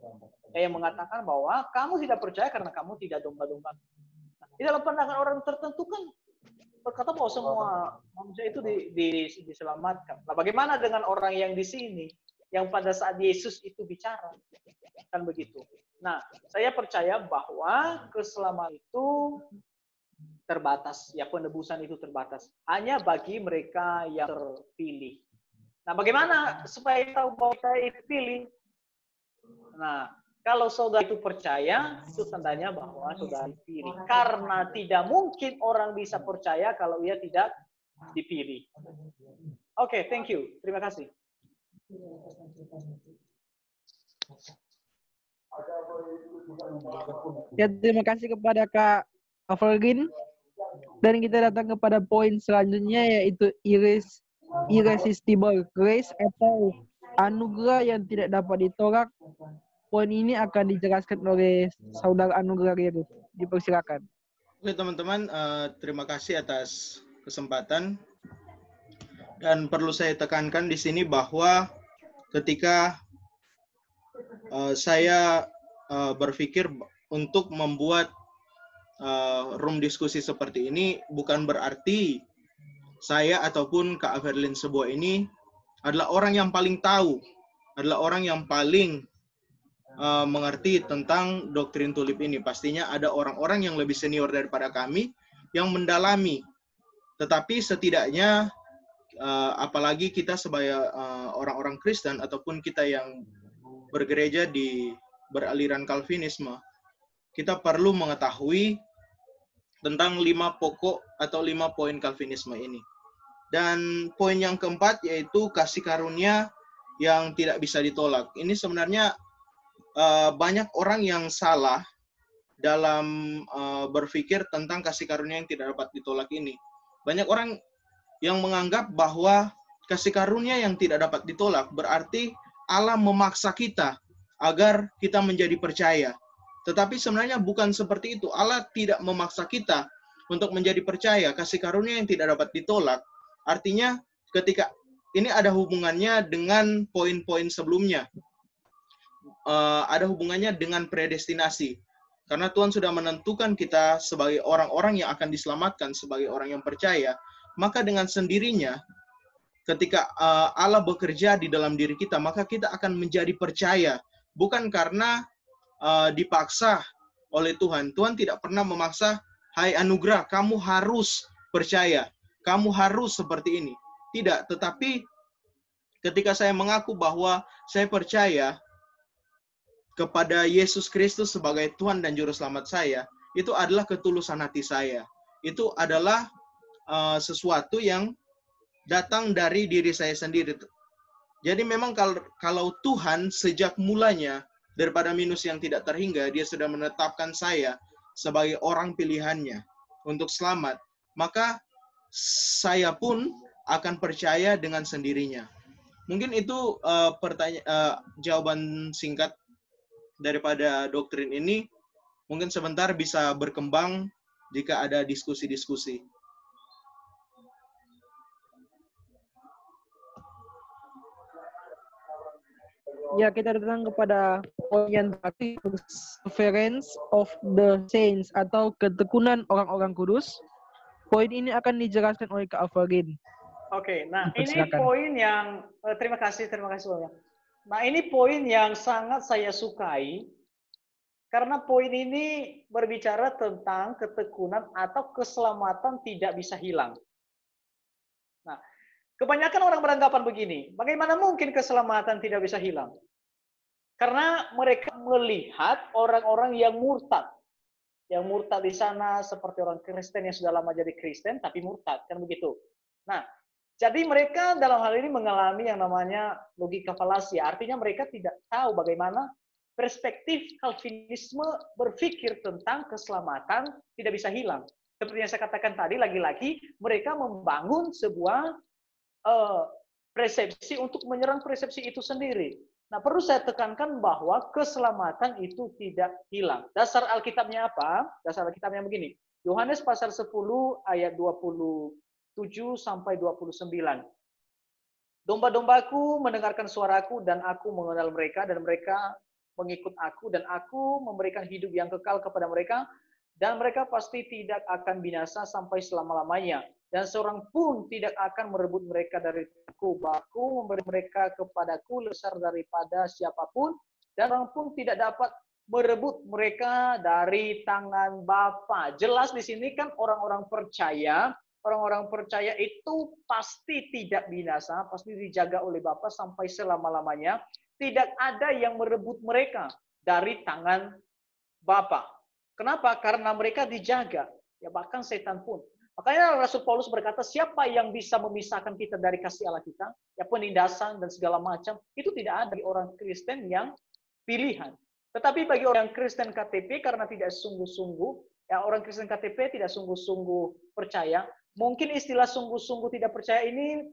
yang mengatakan bahwa kamu tidak percaya karena kamu tidak domba-domba. Nah, di dalam pandangan orang tertentu kan berkata bahwa semua manusia itu diselamatkan. Nah, bagaimana dengan orang yang di sini yang pada saat Yesus itu bicara, kan begitu. Nah, saya percaya bahwa keselamatan itu terbatas, ya, penebusan itu terbatas hanya bagi mereka yang terpilih. Nah, bagaimana supaya tahu bahwa kita dipilih? Nah, kalau saudara itu percaya, itu tandanya bahwa saudara dipilih. Karena tidak mungkin orang bisa percaya kalau ia tidak dipilih. Oke, thank you. Terima kasih. Ya, terima kasih kepada Kak Avelgin. Dan kita datang kepada poin selanjutnya, yaitu irresistible grace atau anugerah yang tidak dapat ditolak. Poin ini akan dijelaskan oleh saudara Anugerah Leru. Dipersilakan. Oke teman-teman, terima kasih atas kesempatan. Dan perlu saya tekankan di sini bahwa ketika saya berpikir untuk membuat room diskusi seperti ini, bukan berarti saya ataupun Kak Avelin Seboa ini adalah orang yang paling tahu adalah orang yang paling mengerti tentang doktrin tulip ini. Pastinya ada orang-orang yang lebih senior daripada kami yang mendalami. Tetapi setidaknya apalagi kita sebagai orang-orang Kristen ataupun kita yang bergereja di beraliran Calvinisme, kita perlu mengetahui tentang 5 pokok atau 5 poin Calvinisme ini. Dan poin yang keempat yaitu kasih karunia yang tidak bisa ditolak. Ini sebenarnya banyak orang yang salah dalam berpikir tentang kasih karunia yang tidak dapat ditolak ini. Banyak orang yang menganggap bahwa kasih karunia yang tidak dapat ditolak berarti Allah memaksa kita agar kita menjadi percaya. Tetapi sebenarnya bukan seperti itu. Allah tidak memaksa kita untuk menjadi percaya. Kasih karunia yang tidak dapat ditolak artinya ketika ini ada hubungannya dengan poin-poin sebelumnya. Ada hubungannya dengan predestinasi. Karena Tuhan sudah menentukan kita sebagai orang-orang yang akan diselamatkan, sebagai orang yang percaya, maka dengan sendirinya ketika Allah bekerja di dalam diri kita, maka kita akan menjadi percaya. Bukan karena dipaksa oleh Tuhan. Tuhan tidak pernah memaksa, hai anugerah, kamu harus percaya. Kamu harus seperti ini. Tidak, tetapi ketika saya mengaku bahwa saya percaya kepada Yesus Kristus sebagai Tuhan dan Juru Selamat saya, itu adalah ketulusan hati saya. Itu adalah sesuatu yang datang dari diri saya sendiri. Jadi memang kalau Tuhan sejak mulanya, daripada minus yang tidak terhingga, dia sudah menetapkan saya sebagai orang pilihannya untuk selamat, maka saya pun akan percaya dengan sendirinya. Mungkin itu jawaban singkat daripada doktrin ini. Mungkin sebentar bisa berkembang jika ada diskusi-diskusi. Ya, kita datang kepada poin yang terakhir, perseverance of the saints atau ketekunan orang-orang kudus. Poin ini akan dijelaskan oleh Kak Afarin. Oke, nah ini Silakan. poin yang terima kasih banyak. Nah ini poin yang sangat saya sukai karena poin ini berbicara tentang ketekunan atau keselamatan tidak bisa hilang. Nah, kebanyakan orang beranggapan begini, bagaimana mungkin keselamatan tidak bisa hilang? Karena mereka melihat orang-orang yang murtad. Yang murtad di sana seperti orang Kristen yang sudah lama jadi Kristen, tapi murtad, kan begitu. Nah, jadi mereka dalam hal ini mengalami yang namanya logika falasi. Artinya mereka tidak tahu bagaimana perspektif Calvinisme berpikir tentang keselamatan tidak bisa hilang. Seperti yang saya katakan tadi, lagi-lagi mereka membangun sebuah persepsi untuk menyerang persepsi itu sendiri. Nah, perlu saya tekankan bahwa keselamatan itu tidak hilang. Dasar Alkitabnya apa? Dasar Alkitabnya begini. Yohanes pasal 10 ayat 27 sampai 29. Domba-dombaku mendengarkan suaraku dan aku mengenal mereka dan mereka mengikut aku dan aku memberikan hidup yang kekal kepada mereka dan mereka pasti tidak akan binasa sampai selama-lamanya. Dan seorang pun tidak akan merebut mereka dari aku. Aku memberi mereka kepadaku lesar daripada siapapun. Dan orang pun tidak dapat merebut mereka dari tangan Bapa. Jelas di sini kan orang-orang percaya itu pasti tidak binasa, pasti dijaga oleh Bapa sampai selama-lamanya. Tidak ada yang merebut mereka dari tangan Bapa. Kenapa? Karena mereka dijaga. Ya bahkan setan pun. Makanya Rasul Paulus berkata, siapa yang bisa memisahkan kita dari kasih Allah kita? Ya penindasan dan segala macam. Itu tidak ada di orang Kristen yang pilihan. Tetapi bagi orang Kristen KTP, karena tidak sungguh-sungguh, ya orang Kristen KTP tidak sungguh-sungguh percaya. Mungkin istilah sungguh-sungguh tidak percaya ini,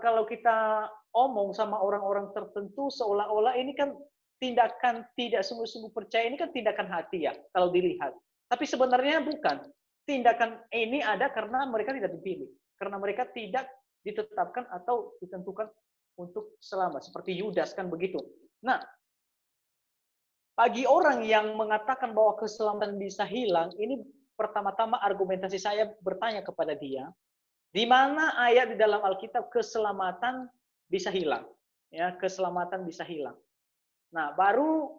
kalau kita omong sama orang-orang tertentu, seolah-olah ini kan tindakan tidak sungguh-sungguh percaya, ini kan tindakan hati ya, kalau dilihat. Tapi sebenarnya bukan. Tindakan ini ada karena mereka tidak dipilih. Karena mereka tidak ditetapkan atau ditentukan untuk selamat. Seperti Yudas kan begitu. Nah, bagi orang yang mengatakan bahwa keselamatan bisa hilang, ini pertama-tama argumentasi saya bertanya kepada dia, di mana ayat di dalam Alkitab keselamatan bisa hilang? ya keselamatan bisa hilang. Nah, baru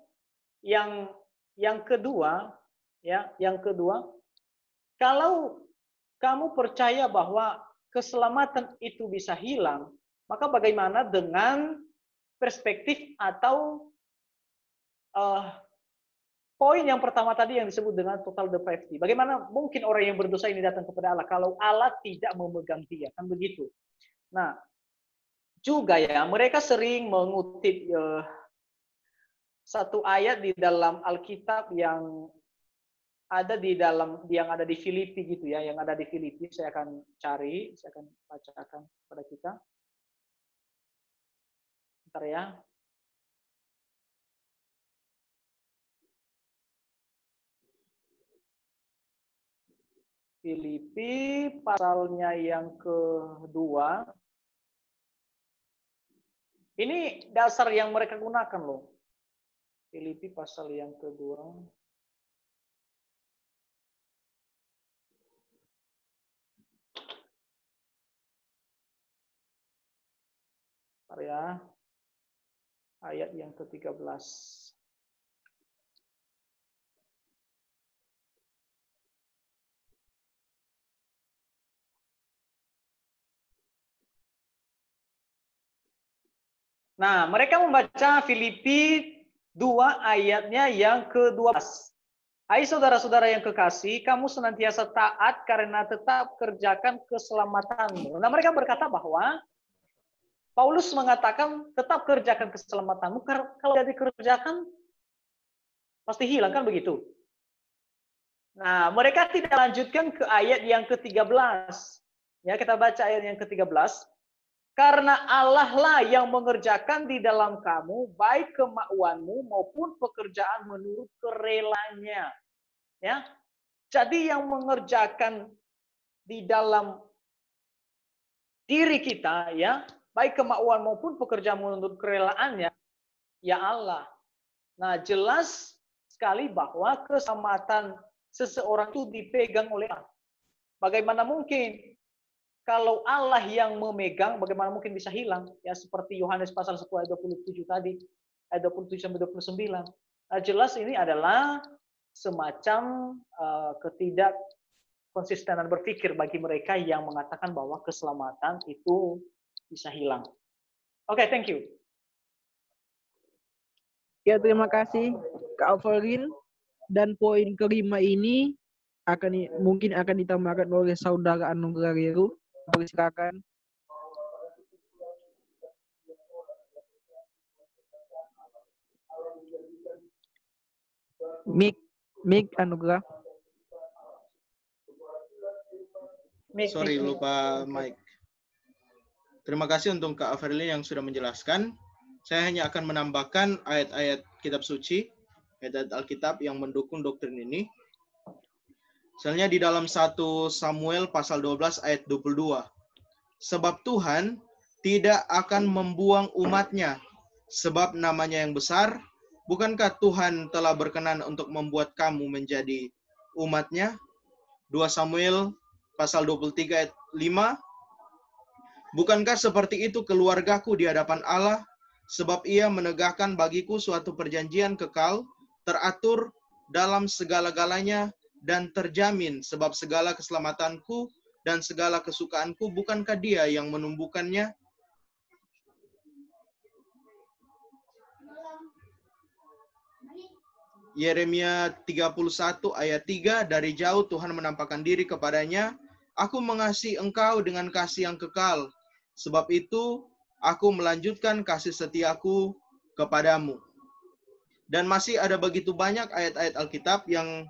yang kedua, ya, yang kedua, kalau kamu percaya bahwa keselamatan itu bisa hilang, maka bagaimana dengan perspektif atau poin yang pertama tadi yang disebut dengan total depravity. Bagaimana mungkin orang yang berdosa ini datang kepada Allah kalau Allah tidak memegang dia, kan begitu. Nah, juga ya, mereka sering mengutip satu ayat di dalam Alkitab yang ada di Filipi gitu ya, yang ada di Filipi. Saya akan cari, saya akan bacakan kepada kita. Bentar ya. Filipi pasalnya yang kedua. Ini dasar yang mereka gunakan loh. Filipi pasal yang kedua. Bentar ya. Ayat yang ke-13. Nah, mereka membaca Filipi 2 ayatnya yang ke-12. Hai saudara-saudara yang kekasih, kamu senantiasa taat karena tetap kerjakan keselamatanmu. Nah, mereka berkata bahwa Paulus mengatakan tetap kerjakan keselamatanmu, karena kalau tidak dikerjakan pasti hilang, kan begitu. Nah, mereka tidak lanjutkan ke ayat yang ke-13. Ya, kita baca ayat yang ke-13. Karena Allah lah yang mengerjakan di dalam kamu baik kemauanmu maupun pekerjaan menurut kerelanya. Ya. Jadi yang mengerjakan di dalam diri kita ya, baik kemauan maupun pekerjaan menurut kerelaannya ya Allah. Nah, jelas sekali bahwa keselamatan seseorang itu dipegang oleh Allah. Bagaimana mungkin kalau Allah yang memegang, bagaimana mungkin bisa hilang? Ya seperti Yohanes pasal 10 ayat 27 tadi, ayat 27 sampai 29. Nah, jelas ini adalah semacam ketidakkonsistenan berpikir bagi mereka yang mengatakan bahwa keselamatan itu bisa hilang. Oke, thank you. Ya, terima kasih Kak Alvarin. Dan poin kelima ini mungkin akan ditambahkan oleh saudara Anugrah Reru. Silakan. Mik Anugrah. Sorry, lupa mic. Terima kasih untuk Kak Averlin yang sudah menjelaskan. Saya hanya akan menambahkan ayat-ayat kitab suci, ayat-ayat Alkitab yang mendukung doktrin ini. Misalnya di dalam 1 Samuel pasal 12 ayat 22. Sebab Tuhan tidak akan membuang umatnya, sebab namanya yang besar. Bukankah Tuhan telah berkenan untuk membuat kamu menjadi umatnya? 2 Samuel pasal 23 ayat 5. Bukankah seperti itu keluargaku di hadapan Allah? Sebab ia menegakkan bagiku suatu perjanjian kekal, teratur dalam segala-galanya, dan terjamin sebab segala keselamatanku dan segala kesukaanku, bukankah dia yang menumbuhkannya? Yeremia 31 ayat 3, dari jauh Tuhan menampakkan diri kepadanya, aku mengasihi engkau dengan kasih yang kekal, sebab itu aku melanjutkan kasih setiaku kepadamu. Dan masih ada begitu banyak ayat-ayat Alkitab yang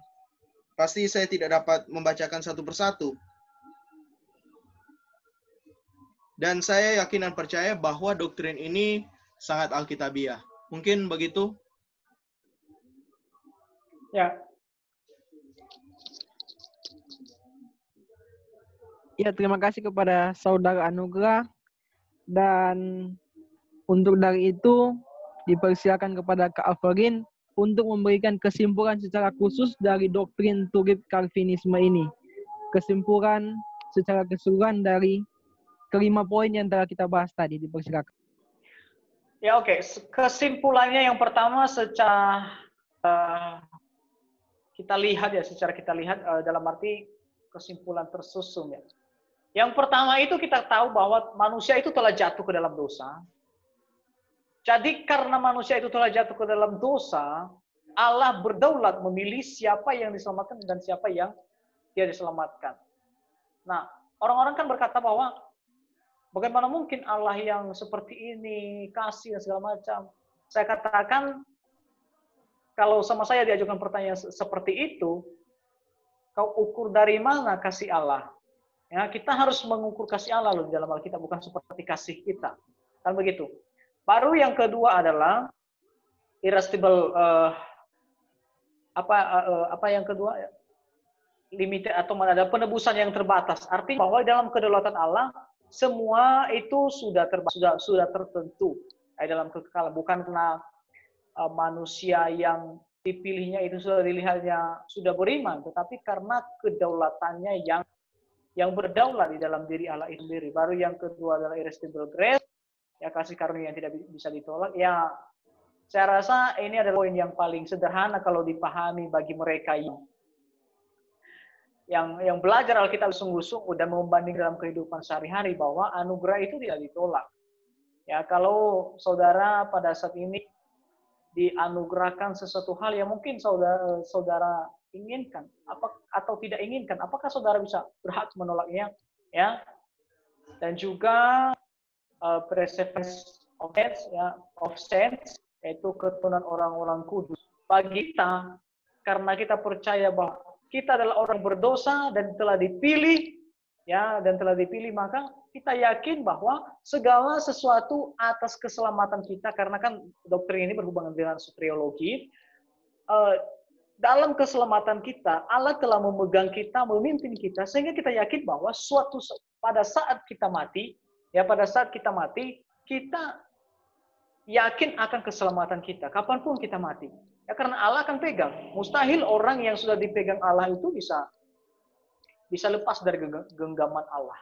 pasti saya tidak dapat membacakan satu persatu. Dan saya yakin dan percaya bahwa doktrin ini sangat alkitabiah. Mungkin begitu? Ya. Ya, terima kasih kepada saudara Anugrah. Dan untuk dari itu, dipersilakan kepada Kak Alvarin untuk memberikan kesimpulan secara khusus dari doktrin Turip Calvinisme ini. Kesimpulan secara keseluruhan dari kelima poin yang telah kita bahas tadi. Dipersilakan. Ya oke, kesimpulannya yang pertama secara kita lihat ya, dalam arti kesimpulan tersusun ya. Yang pertama itu kita tahu bahwa manusia itu telah jatuh ke dalam dosa. Jadi karena manusia itu telah jatuh ke dalam dosa, Allah berdaulat memilih siapa yang diselamatkan dan siapa yang tidak diselamatkan. Nah, orang-orang kan berkata bahwa bagaimana mungkin Allah yang seperti ini, kasih dan segala macam. Saya katakan, kalau sama saya diajukan pertanyaan seperti itu, kau ukur dari mana kasih Allah? Ya, kita harus mengukur kasih Allah loh di dalam Alkitab, bukan seperti kasih kita. Kan begitu. Baru yang kedua adalah irresistible, apa yang kedua? Limited atau ada penebusan yang terbatas. Artinya bahwa dalam kedaulatan Allah semua itu sudah tertentu dalam kekekalan, bukan karena manusia yang dipilihnya itu sudah dilihatnya sudah beriman, tetapi karena kedaulatannya yang berdaulat di dalam diri Allah itu sendiri. Baru yang kedua adalah irresistible grace, ya kasih karunia yang tidak bisa ditolak. Ya, saya rasa ini adalah poin yang paling sederhana kalau dipahami bagi mereka yang belajar Alkitab sungguh-sungguh dan membanding dalam kehidupan sehari-hari bahwa anugerah itu tidak ditolak. Ya, kalau saudara pada saat ini dianugerahkan sesuatu hal yang mungkin saudara inginkan atau tidak inginkan, apakah saudara bisa berhak menolaknya? Ya, dan juga preservation of sense, yaitu keturunan orang-orang kudus. Bagi kita, karena kita percaya bahwa kita adalah orang berdosa dan telah dipilih, ya, maka kita yakin bahwa segala sesuatu atas keselamatan kita, karena kan doktrin ini berhubungan dengan soteriologi. Dalam keselamatan kita, Allah telah memegang kita, memimpin kita, sehingga kita yakin bahwa pada saat kita mati, kita yakin akan keselamatan kita, kapanpun kita mati. Ya, karena Allah akan pegang. Mustahil orang yang sudah dipegang Allah itu bisa lepas dari genggaman Allah.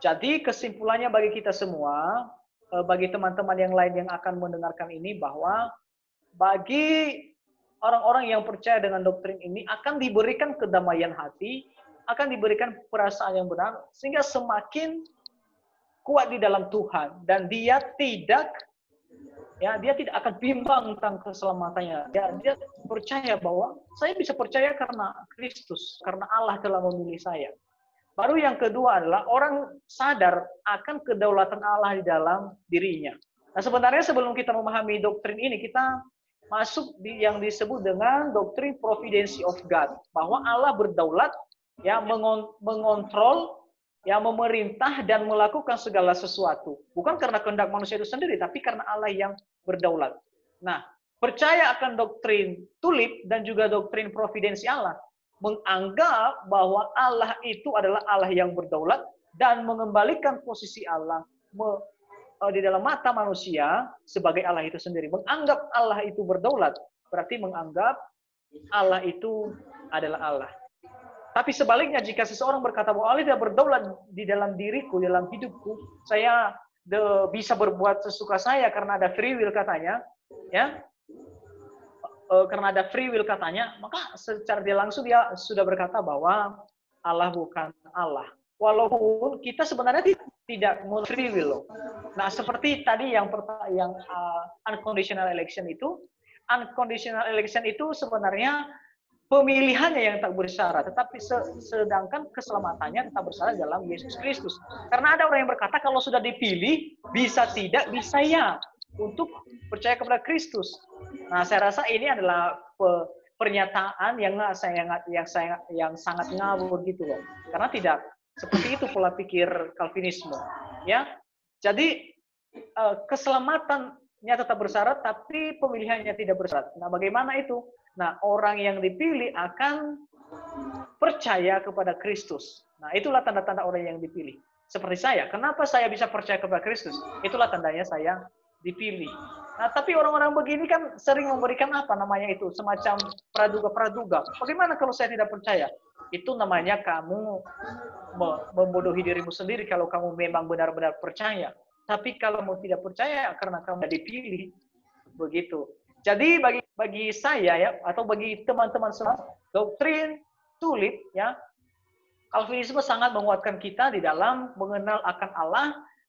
Jadi kesimpulannya bagi kita semua, bagi teman-teman yang lain yang akan mendengarkan ini, bahwa bagi orang-orang yang percaya dengan doktrin ini akan diberikan kedamaian hati, akan diberikan perasaan yang benar, sehingga semakin kuat di dalam Tuhan, dan dia tidak akan bimbang tentang keselamatannya. Dia percaya bahwa saya bisa percaya karena Kristus, karena Allah telah memilih saya. Baru yang kedua adalah orang sadar akan kedaulatan Allah di dalam dirinya. Nah, sebenarnya sebelum kita memahami doktrin ini, kita masuk yang disebut dengan doktrin providency of God, bahwa Allah berdaulat, ya, mengontrol, ya, memerintah dan melakukan segala sesuatu. Bukan karena kehendak manusia itu sendiri, tapi karena Allah yang berdaulat. Nah, percaya akan doktrin tulip dan juga doktrin providensi Allah, menganggap bahwa Allah itu adalah Allah yang berdaulat dan mengembalikan posisi Allah di dalam mata manusia sebagai Allah itu sendiri. Menganggap Allah itu berdaulat berarti menganggap Allah itu adalah Allah. Tapi sebaliknya, jika seseorang berkata bahwa Allah tidak berdaulat di dalam diriku, di dalam hidupku, saya bisa berbuat sesuka saya karena ada free will katanya, ya, karena ada free will katanya, maka secara tidak langsung dia sudah berkata bahwa Allah bukan Allah. Walaupun kita sebenarnya tidak mau free will loh. Nah, seperti tadi yang unconditional election itu sebenarnya pemilihannya yang tak bersyarat, tetapi sedangkan keselamatannya tetap bersyarat dalam Yesus Kristus. Karena ada orang yang berkata kalau sudah dipilih, bisa tidak, bisa ya, untuk percaya kepada Kristus. Nah, saya rasa ini adalah pernyataan yang sangat ngawur gitu loh. Karena tidak seperti itu pola pikir Calvinisme. Ya, jadi keselamatannya tetap bersyarat, tapi pemilihannya tidak bersyarat. Nah, bagaimana itu? Nah, orang yang dipilih akan percaya kepada Kristus. Nah, itulah tanda-tanda orang yang dipilih. Seperti saya, kenapa saya bisa percaya kepada Kristus? Itulah tandanya saya dipilih. Nah, tapi orang-orang begini kan sering memberikan apa namanya itu, semacam praduga-praduga. Bagaimana kalau saya tidak percaya? Itu namanya kamu membodohi dirimu sendiri kalau kamu memang benar-benar percaya. Tapi kalau mau tidak percaya karena kamu dipilih, begitu. Jadi bagi saya ya, atau bagi teman-teman semua, doktrin tulip ya, Calvinisme sangat menguatkan kita di dalam mengenal akan Allah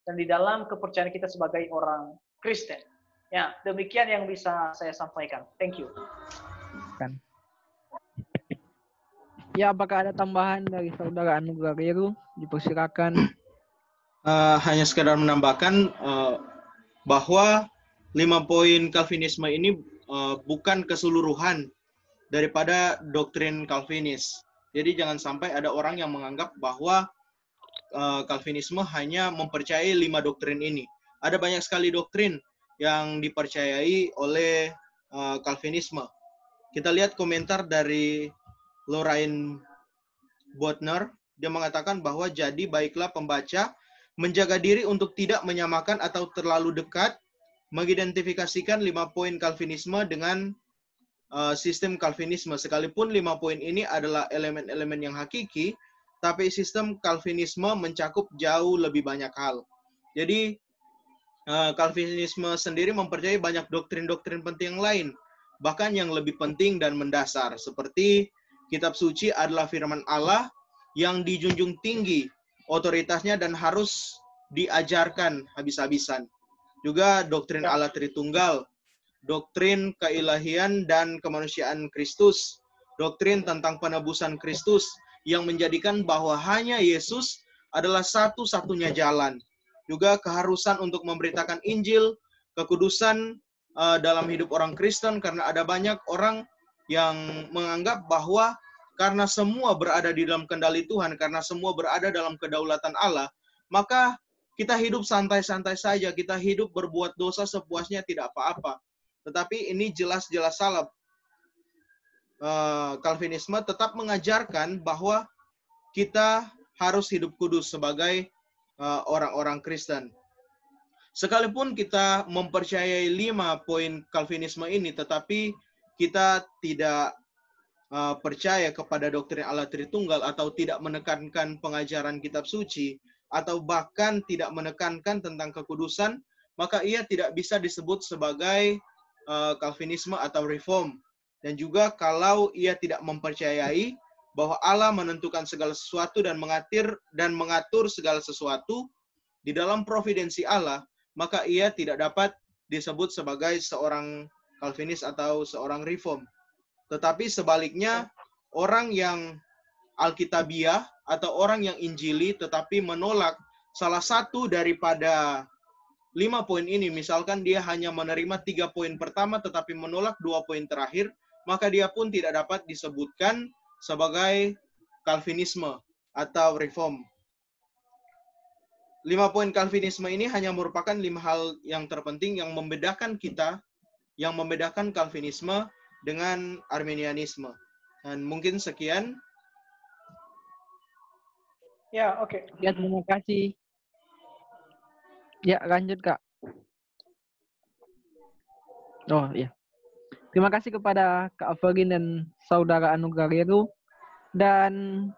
dan di dalam kepercayaan kita sebagai orang Kristen. Ya, demikian yang bisa saya sampaikan. Thank you. Ya, apakah ada tambahan dari saudara Anugrah Heru? Dipersilakan. Hanya sekedar menambahkan bahwa 5 poin Calvinisme ini bukan keseluruhan daripada doktrin Calvinis. Jadi jangan sampai ada orang yang menganggap bahwa Calvinisme hanya mempercayai 5 doktrin ini. Ada banyak sekali doktrin yang dipercayai oleh Calvinisme. Kita lihat komentar dari Lorraine Bodner. Dia mengatakan bahwa jadi baiklah pembaca menjaga diri untuk tidak menyamakan atau terlalu dekat mengidentifikasikan 5 poin Calvinisme dengan sistem Calvinisme. Sekalipun 5 poin ini adalah elemen-elemen yang hakiki, tapi sistem Calvinisme mencakup jauh lebih banyak hal. Jadi Calvinisme sendiri mempercayai banyak doktrin-doktrin penting yang lain, bahkan yang lebih penting dan mendasar, seperti kitab suci adalah firman Allah yang dijunjung tinggi otoritasnya dan harus diajarkan habis-habisan. Juga doktrin Allah Tritunggal, doktrin keilahian dan kemanusiaan Kristus, doktrin tentang penebusan Kristus yang menjadikan bahwa hanya Yesus adalah satu-satunya jalan. Juga keharusan untuk memberitakan Injil, kekudusan dalam hidup orang Kristen, karena ada banyak orang yang menganggap bahwa karena semua berada di dalam kendali Tuhan, karena semua berada dalam kedaulatan Allah, maka kita hidup santai-santai saja, kita hidup berbuat dosa sepuasnya tidak apa-apa. Tetapi ini jelas-jelas salah. Calvinisme tetap mengajarkan bahwa kita harus hidup kudus sebagai orang-orang Kristen. Sekalipun kita mempercayai 5 poin Calvinisme ini, tetapi kita tidak percaya kepada doktrin Allah Tritunggal atau tidak menekankan pengajaran kitab suci atau bahkan tidak menekankan tentang kekudusan, maka ia tidak bisa disebut sebagai Calvinisme atau Reform. Dan juga kalau ia tidak mempercayai bahwa Allah menentukan segala sesuatu dan mengatur segala sesuatu di dalam providensi Allah, maka ia tidak dapat disebut sebagai seorang Calvinis atau seorang Reform. Tetapi sebaliknya, orang yang Alkitabiah atau orang yang Injili tetapi menolak salah satu daripada 5 poin ini, misalkan dia hanya menerima 3 poin pertama tetapi menolak 2 poin terakhir, maka dia pun tidak dapat disebutkan sebagai Calvinisme atau Reform. 5 poin Calvinisme ini hanya merupakan 5 hal yang terpenting yang membedakan kita, yang membedakan Calvinisme dengan Arminianisme. Dan mungkin sekian. Ya, oke. Ya, terima kasih. Ya, lanjut Kak. Oh, iya. Terima kasih kepada Kak Avelin dan Saudara Anugrah Heru. Dan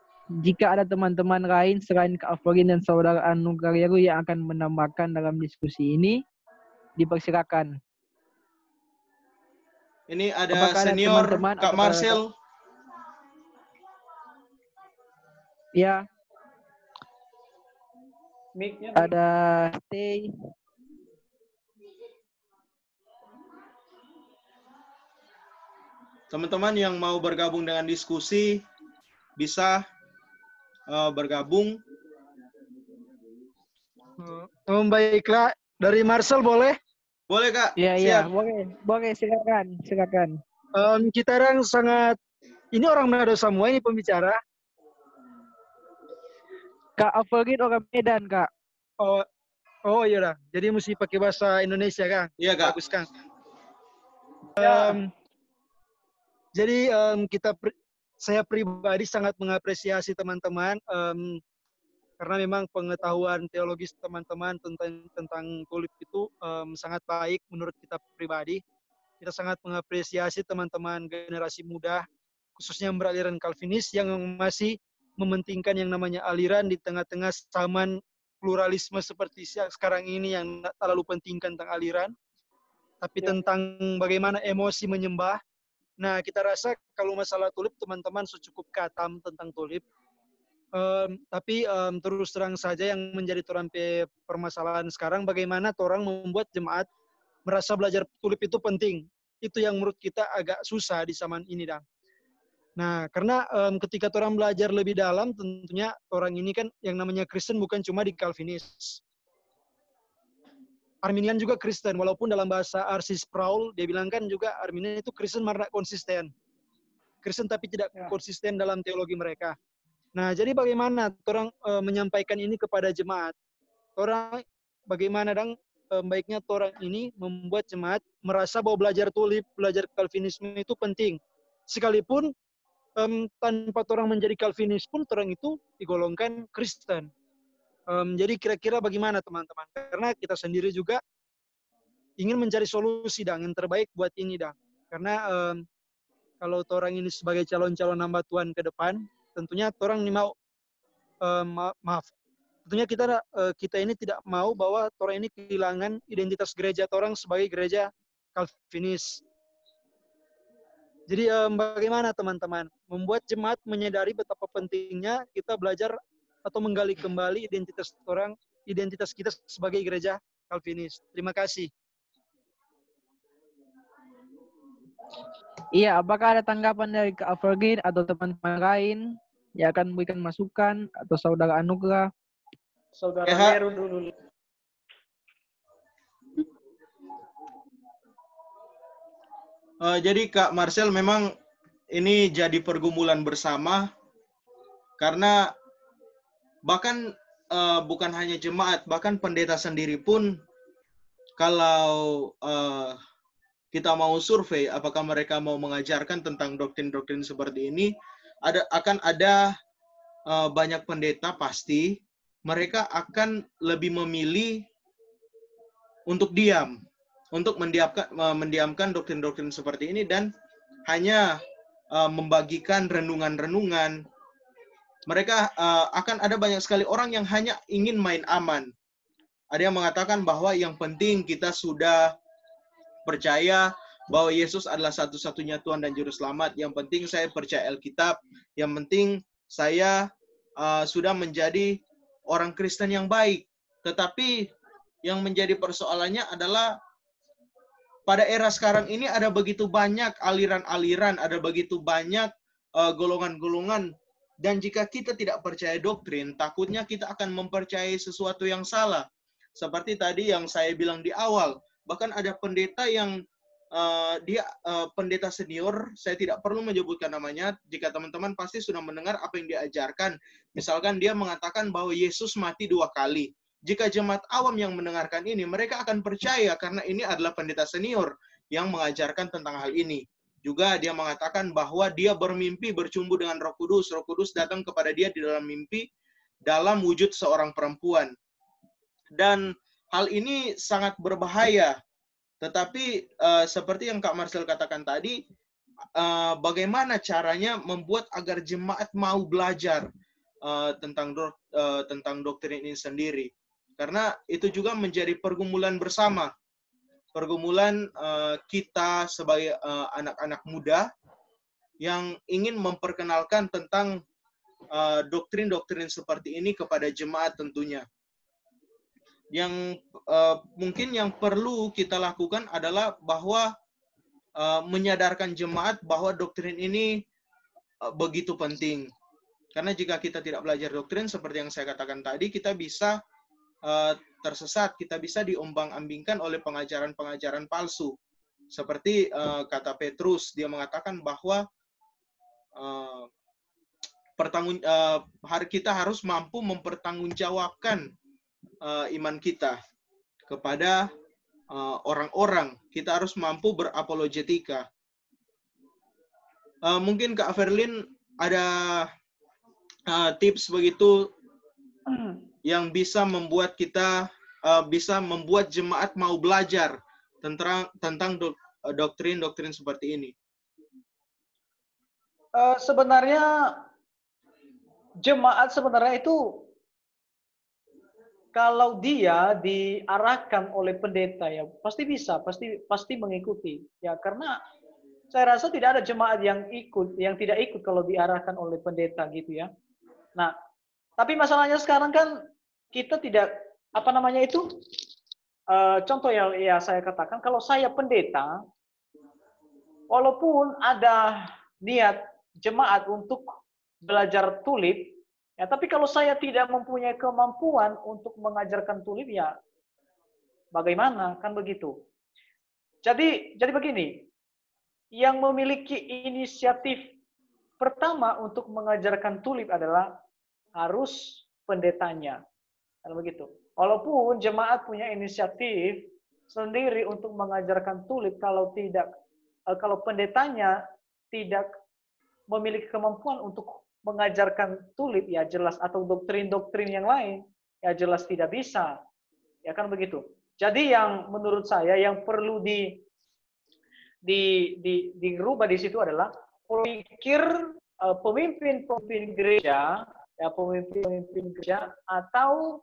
jika ada teman-teman lain selain Kak Avelin dan Saudara Anugrah Heru yang akan menambahkan dalam diskusi ini, dipersilakan. Ini ada Apakah senior ada teman-teman Kak Marcel. Ya. Mic-nya Ada Stay. Teman-teman yang mau bergabung dengan diskusi bisa bergabung. Baiklah, dari Marcel boleh? Boleh Kak? Iya, Siap. boleh, silakan. Kita orang sangat, ini orang Manado semua ini pembicara. Kak Avelin orang Medan, Kak. Oh iya dah. Jadi mesti pakai bahasa Indonesia kan? Iya Kak. Bagus kan? Ya. Jadi saya pribadi sangat mengapresiasi teman-teman karena memang pengetahuan teologis teman-teman tentang tulip itu sangat baik menurut kita pribadi. Kita sangat mengapresiasi teman-teman generasi muda, khususnya yang beraliran Calvinis yang masih mementingkan yang namanya aliran di tengah-tengah zaman pluralisme seperti sekarang ini yang tak terlalu pentingkan tentang aliran, tapi tentang bagaimana emosi menyembah. Nah, kita rasa kalau masalah tulip, teman-teman cukup katam tentang tulip. Tapi terus terang saja yang menjadi permasalahan sekarang, bagaimana orang membuat jemaat merasa belajar tulip itu penting. Itu yang menurut kita agak susah di zaman ini, Dang. Nah, karena ketika orang belajar lebih dalam, tentunya orang ini kan yang namanya Kristen bukan cuma di Calvinis. Arminian juga Kristen, walaupun dalam bahasa R.C. Sproul, dia bilang kan juga Arminian itu Kristen karena konsisten. Kristen tapi tidak konsisten dalam teologi mereka. Nah, jadi bagaimana orang menyampaikan ini kepada jemaat? Orang bagaimana baiknya orang ini membuat jemaat merasa bahwa belajar tulip, belajar Calvinisme itu penting. Sekalipun tanpa orang menjadi Calvinis pun orang itu digolongkan Kristen. Jadi kira-kira bagaimana teman-teman? Karena kita sendiri juga ingin mencari solusi yang terbaik buat ini Karena kalau orang ini sebagai calon-calon hamba Tuhan ke depan, tentunya orang ini mau maaf. Tentunya kita ini tidak mau bahwa orang ini kehilangan identitas gereja orang sebagai gereja Calvinis. Jadi bagaimana teman-teman membuat jemaat menyadari betapa pentingnya kita belajar atau menggali kembali identitas kita sebagai gereja Calvinis. Terima kasih. Iya, apakah ada tanggapan dari Kak Avergin atau teman-teman lain yang akan memberikan masukan atau saudara Anugrah? Saudara Meru dulu. Jadi Kak Marcel, memang ini jadi pergumulan bersama karena bahkan bukan hanya jemaat, bahkan pendeta sendiri pun kalau kita mau survei apakah mereka mau mengajarkan tentang doktrin-doktrin seperti ini, akan ada banyak pendeta pasti mereka akan lebih memilih untuk diam, untuk mendiamkan doktrin-doktrin seperti ini dan hanya membagikan renungan-renungan. Mereka akan ada banyak sekali orang yang hanya ingin main aman. Ada yang mengatakan bahwa yang penting kita sudah percaya bahwa Yesus adalah satu-satunya Tuhan dan Juru Selamat. Yang penting saya percaya Alkitab. Yang penting saya sudah menjadi orang Kristen yang baik. Tetapi yang menjadi persoalannya adalah pada era sekarang ini ada begitu banyak aliran-aliran, ada begitu banyak golongan-golongan. Dan jika kita tidak percaya doktrin, takutnya kita akan mempercayai sesuatu yang salah. Seperti tadi yang saya bilang di awal, bahkan ada pendeta yang dia pendeta senior, saya tidak perlu menyebutkan namanya, jika teman-teman pasti sudah mendengar apa yang diajarkan. Misalkan dia mengatakan bahwa Yesus mati 2 kali. Jika jemaat awam yang mendengarkan ini, mereka akan percaya karena ini adalah pendeta senior yang mengajarkan tentang hal ini. Juga dia mengatakan bahwa dia bermimpi bercumbu dengan Roh Kudus. Roh Kudus datang kepada dia di dalam mimpi dalam wujud seorang perempuan. Dan hal ini sangat berbahaya. Tetapi seperti yang Kak Marcel katakan tadi, bagaimana caranya membuat agar jemaat mau belajar tentang doktrin ini sendiri. Karena itu juga menjadi pergumulan bersama. Pergumulan kita sebagai anak-anak muda yang ingin memperkenalkan tentang doktrin-doktrin seperti ini kepada jemaat tentunya. Yang mungkin yang perlu kita lakukan adalah bahwa menyadarkan jemaat bahwa doktrin ini begitu penting. Karena jika kita tidak belajar doktrin, seperti yang saya katakan tadi, kita bisa tersesat, kita bisa diombang-ambingkan oleh pengajaran-pengajaran palsu. Seperti kata Petrus, dia mengatakan bahwa kita harus mampu mempertanggungjawabkan iman kita kepada orang-orang. Kita harus mampu berapologetika. Mungkin Kak Averlin ada tips begitu yang bisa membuat kita bisa membuat jemaat mau belajar tentang doktrin-doktrin seperti ini. Sebenarnya jemaat sebenarnya itu kalau dia diarahkan oleh pendeta ya pasti bisa, pasti mengikuti. Ya karena saya rasa tidak ada jemaat yang tidak ikut kalau diarahkan oleh pendeta gitu ya. Nah, tapi masalahnya sekarang kan kita tidak contoh ya saya katakan kalau saya pendeta, walaupun ada niat jemaat untuk belajar tulip, ya tapi kalau saya tidak mempunyai kemampuan untuk mengajarkan tulip ya bagaimana kan begitu. Jadi begini, yang memiliki inisiatif pertama untuk mengajarkan tulip adalah harus pendetanya. Kan begitu. Walaupun jemaat punya inisiatif sendiri untuk mengajarkan tulip, kalau pendetanya tidak memiliki kemampuan untuk mengajarkan tulip ya jelas, atau doktrin-doktrin yang lain ya jelas tidak bisa. Ya kan begitu. Jadi yang menurut saya yang perlu dirubah di situ adalah pikir pemimpin gereja, ya pemimpin gereja atau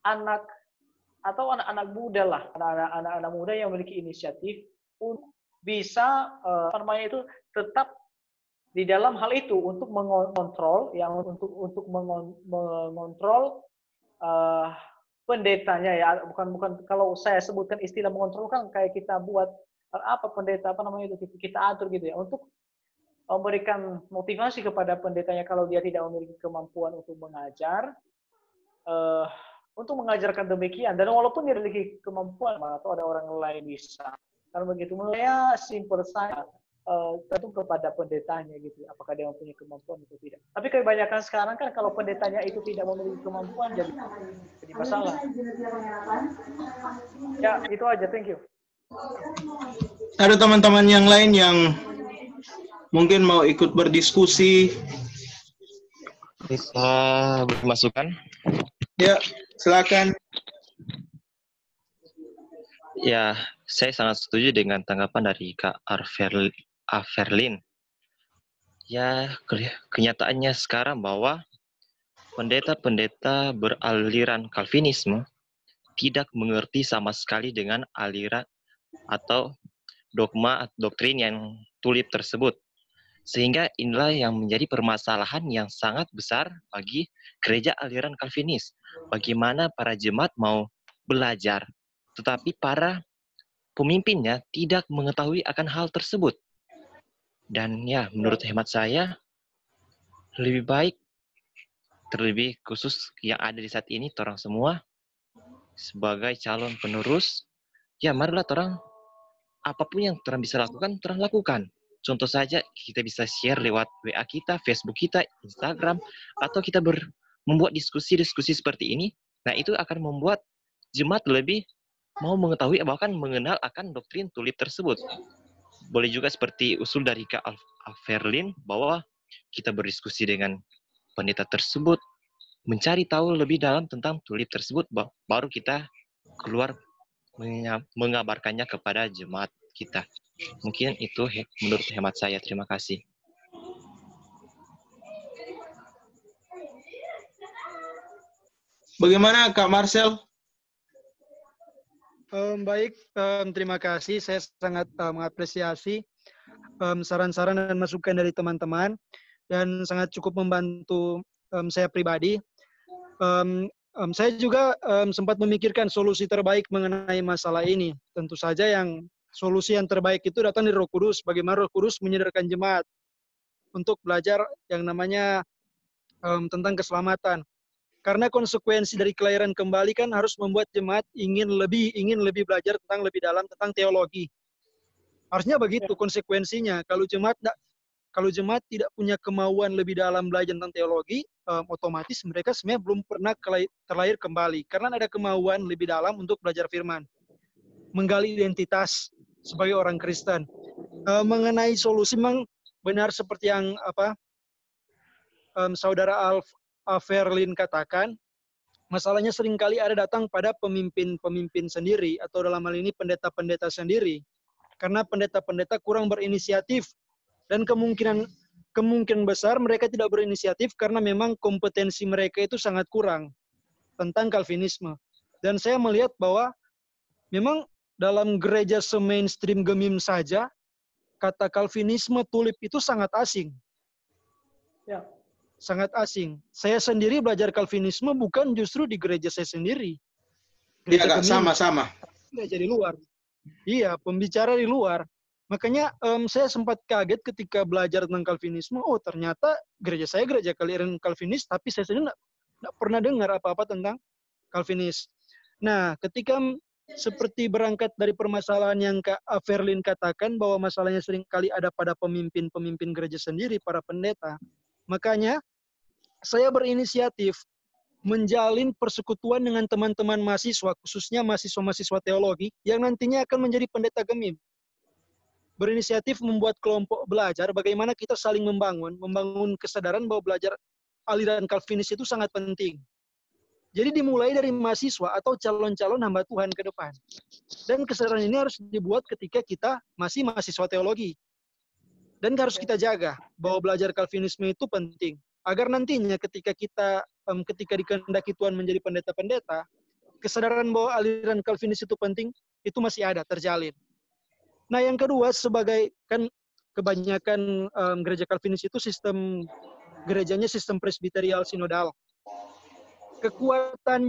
anak-anak muda lah, anak-anak muda yang memiliki inisiatif untuk bisa tetap di dalam hal itu untuk mengontrol, untuk mengontrol pendetanya ya, bukan kalau saya sebutkan istilah mengontrol kan kayak kita buat pendeta kita atur gitu ya, untuk memberikan motivasi kepada pendetanya kalau dia tidak memiliki kemampuan untuk mengajar, untuk mengajarkan demikian. Dan walaupun dia memiliki kemampuan atau ada orang lain bisa, karena begitu menurut saya simpel saya tentu kepada pendetanya gitu, apakah dia mempunyai kemampuan atau tidak. Tapi kebanyakan sekarang kan kalau pendetanya itu tidak memiliki kemampuan jadi masalah. Ya itu aja, thank you. Ada teman-teman yang lain yang mungkin mau ikut berdiskusi? Bisa bermasukan? Ya, silakan. Ya, saya sangat setuju dengan tanggapan dari Kak Averlin. Ya, kenyataannya sekarang bahwa pendeta-pendeta beraliran Calvinisme tidak mengerti sama sekali dengan aliran atau dogma doktrin yang tulip tersebut. Sehingga inilah yang menjadi permasalahan yang sangat besar bagi gereja aliran Calvinis. Bagaimana para jemaat mau belajar, tetapi para pemimpinnya tidak mengetahui akan hal tersebut. Dan ya, menurut hemat saya, lebih baik, terlebih khusus yang ada di saat ini, orang semua sebagai calon penerus, ya marilah orang apapun yang orang bisa lakukan, orang lakukan. Contoh saja, kita bisa share lewat WA kita, Facebook kita, Instagram, atau kita membuat diskusi-diskusi seperti ini. Nah, itu akan membuat jemaat lebih mau mengetahui, bahkan mengenal akan doktrin tulip tersebut. Boleh juga seperti usul dari Kak Averlin, bahwa kita berdiskusi dengan pendeta tersebut, mencari tahu lebih dalam tentang tulip tersebut, baru kita keluar mengabarkannya kepada jemaat kita. Mungkin itu menurut hemat saya. Terima kasih. Bagaimana Kak Marcel? Baik, terima kasih. Saya sangat mengapresiasi saran-saran dan masukan dari teman-teman, dan sangat cukup membantu saya pribadi. Saya juga sempat memikirkan solusi terbaik mengenai masalah ini. Tentu saja solusi yang terbaik itu datang dari Roh Kudus. Bagaimana Roh Kudus menyadarkan jemaat untuk belajar yang namanya tentang keselamatan. Karena konsekuensi dari kelahiran kembali kan harus membuat jemaat ingin lebih belajar lebih dalam tentang teologi. Harusnya begitu konsekuensinya. Kalau jemaat tidak punya kemauan lebih dalam belajar tentang teologi, otomatis mereka sebenarnya belum pernah terlahir kembali. Karena ada kemauan lebih dalam untuk belajar firman, menggali identitas sebagai orang Kristen. Mengenai solusi, memang benar seperti yang Saudara Averlin katakan, masalahnya seringkali ada datang pada pemimpin-pemimpin sendiri, atau dalam hal ini pendeta-pendeta sendiri. Karena pendeta-pendeta kurang berinisiatif, dan kemungkinan besar mereka tidak berinisiatif karena memang kompetensi mereka itu sangat kurang. tentang Calvinisme. Dan saya melihat bahwa memang dalam gereja se-mainstream Gemim saja, kata Calvinisme tulip itu sangat asing. Ya. Sangat asing. Saya sendiri belajar Calvinisme bukan justru di gereja saya sendiri. Iya, Kak, Gemim, sama-sama. gereja di luar. Iya, pembicara di luar. Makanya saya sempat kaget ketika belajar tentang Calvinisme. Oh, ternyata gereja saya gereja aliran Calvinis, tapi saya sendiri nggak pernah dengar apa-apa tentang Calvinis. Nah, ketika seperti berangkat dari permasalahan yang Kak Verlin katakan bahwa masalahnya seringkali ada pada pemimpin-pemimpin gereja sendiri, para pendeta. Makanya saya berinisiatif menjalin persekutuan dengan teman-teman mahasiswa, khususnya mahasiswa-mahasiswa teologi, yang nantinya akan menjadi pendeta Gemim. Berinisiatif membuat kelompok belajar bagaimana kita saling membangun kesadaran bahwa belajar aliran Calvinis itu sangat penting. Jadi dimulai dari mahasiswa atau calon-calon hamba Tuhan ke depan. Dan kesadaran ini harus dibuat ketika kita masih mahasiswa teologi. Dan harus kita jaga bahwa belajar Calvinisme itu penting. Agar nantinya ketika dikehendaki Tuhan menjadi pendeta-pendeta, kesadaran bahwa aliran Calvinis itu penting, itu masih ada, terjalin. Nah yang kedua, sebagai kan kebanyakan gereja Calvinis itu gerejanya sistem presbiterial sinodal. Kekuatan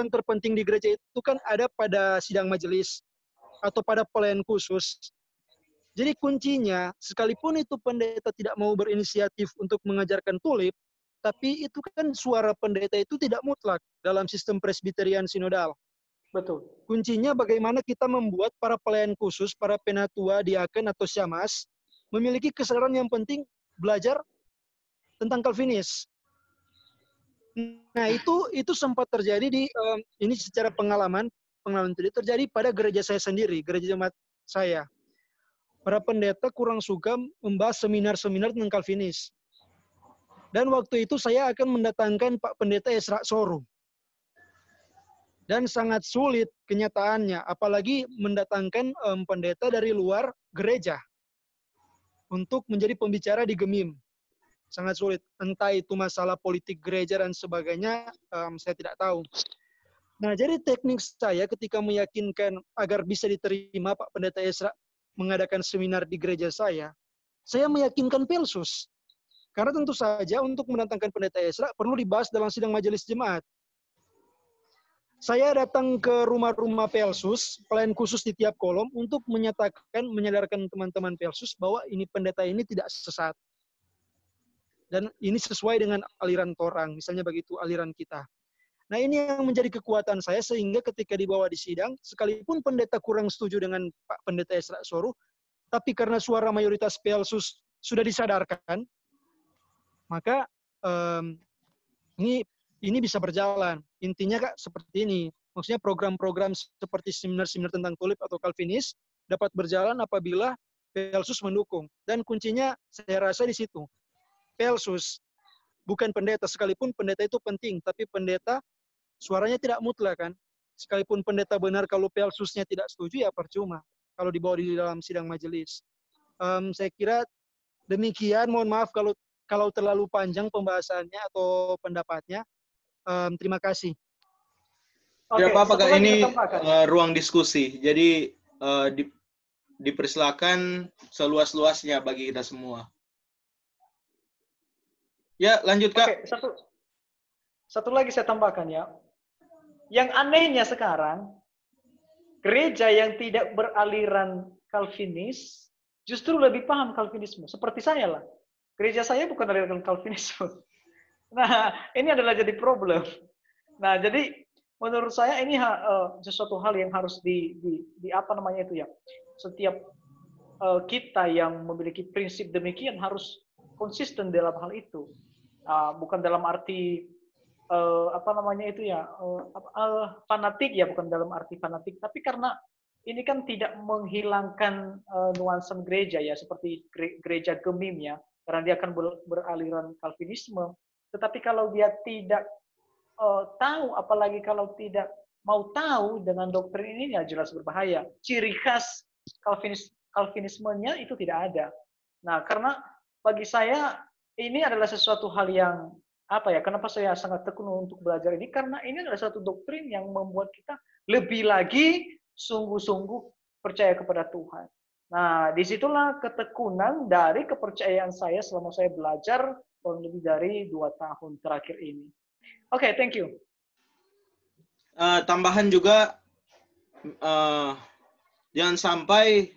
terpenting di gereja itu kan ada pada sidang majelis atau pada pelayan khusus. Jadi kuncinya, sekalipun itu pendeta tidak mau berinisiatif untuk mengajarkan tulip, tapi itu kan suara pendeta itu tidak mutlak dalam sistem presbiterian sinodal. Betul. Kuncinya bagaimana kita membuat para pelayan khusus, para penatua, diaken atau syammas, memiliki kesadaran yang penting belajar tentang Calvinis. Nah itu sempat terjadi ini secara pengalaman terjadi pada gereja saya sendiri, gereja jemaat saya. Para pendeta kurang suka membahas seminar-seminar tentang Calvinis. Dan waktu itu saya akan mendatangkan Pak Pendeta Esra Soru. Dan sangat sulit kenyataannya, apalagi mendatangkan pendeta dari luar gereja untuk menjadi pembicara di Gemim. Sangat sulit. Entah itu masalah politik gereja dan sebagainya, saya tidak tahu. Nah, jadi teknik saya ketika meyakinkan agar bisa diterima Pak Pendeta Esra mengadakan seminar di gereja saya meyakinkan Pelsus. Karena tentu saja untuk mendatangkan Pendeta Esra perlu dibahas dalam sidang majelis jemaat. Saya datang ke rumah-rumah Pelsus, pelayan khusus di tiap kolom, untuk menyadarkan teman-teman Pelsus bahwa ini pendeta ini tidak sesat. Dan ini sesuai dengan aliran Torang, misalnya begitu aliran kita. Nah ini yang menjadi kekuatan saya, sehingga ketika dibawa di sidang, sekalipun pendeta kurang setuju dengan Pak Pendeta Esra Soru, tapi karena suara mayoritas Pelsus sudah disadarkan, maka ini bisa berjalan. Intinya Kak seperti ini. Maksudnya program-program seperti seminar-seminar tentang tulip atau Calvinis dapat berjalan apabila Pelsus mendukung. Dan kuncinya saya rasa di situ. Pelsus, bukan pendeta. Sekalipun pendeta itu penting, tapi pendeta suaranya tidak mutlak kan. Sekalipun pendeta benar, kalau Pelsusnya tidak setuju ya percuma. Kalau dibawa di dalam sidang majelis. Saya kira demikian. Mohon maaf kalau terlalu panjang pembahasannya atau pendapatnya. Terima kasih. Ya Pak, ini ruang diskusi. Jadi dipersilakan seluas-luasnya bagi kita semua. Ya, lanjut Kak. Oke, satu lagi saya tambahkan ya. Yang anehnya sekarang, gereja yang tidak beraliran Calvinis justru lebih paham Calvinisme. Seperti saya lah. Gereja saya bukan aliran Calvinisme. Nah, ini adalah jadi problem. Nah, jadi menurut saya ini sesuatu hal yang harus setiap kita yang memiliki prinsip demikian harus konsisten dalam hal itu. Bukan dalam arti fanatik ya, bukan dalam arti fanatik, tapi karena ini kan tidak menghilangkan nuansa gereja ya, seperti gereja Gemim ya, karena dia akan beraliran Calvinisme. Tetapi kalau dia tidak tahu, apalagi kalau tidak mau tahu dengan doktrin ini, ya jelas berbahaya. Ciri khas Calvinismenya itu tidak ada. Nah, karena bagi saya ini adalah sesuatu hal yang apa ya, kenapa saya sangat tekun untuk belajar ini? Karena ini adalah satu doktrin yang membuat kita lebih lagi sungguh-sungguh percaya kepada Tuhan. Nah, disitulah ketekunan dari kepercayaan saya selama saya belajar kurang lebih dari 2 tahun terakhir ini. Oke, thank you. Tambahan juga, jangan sampai,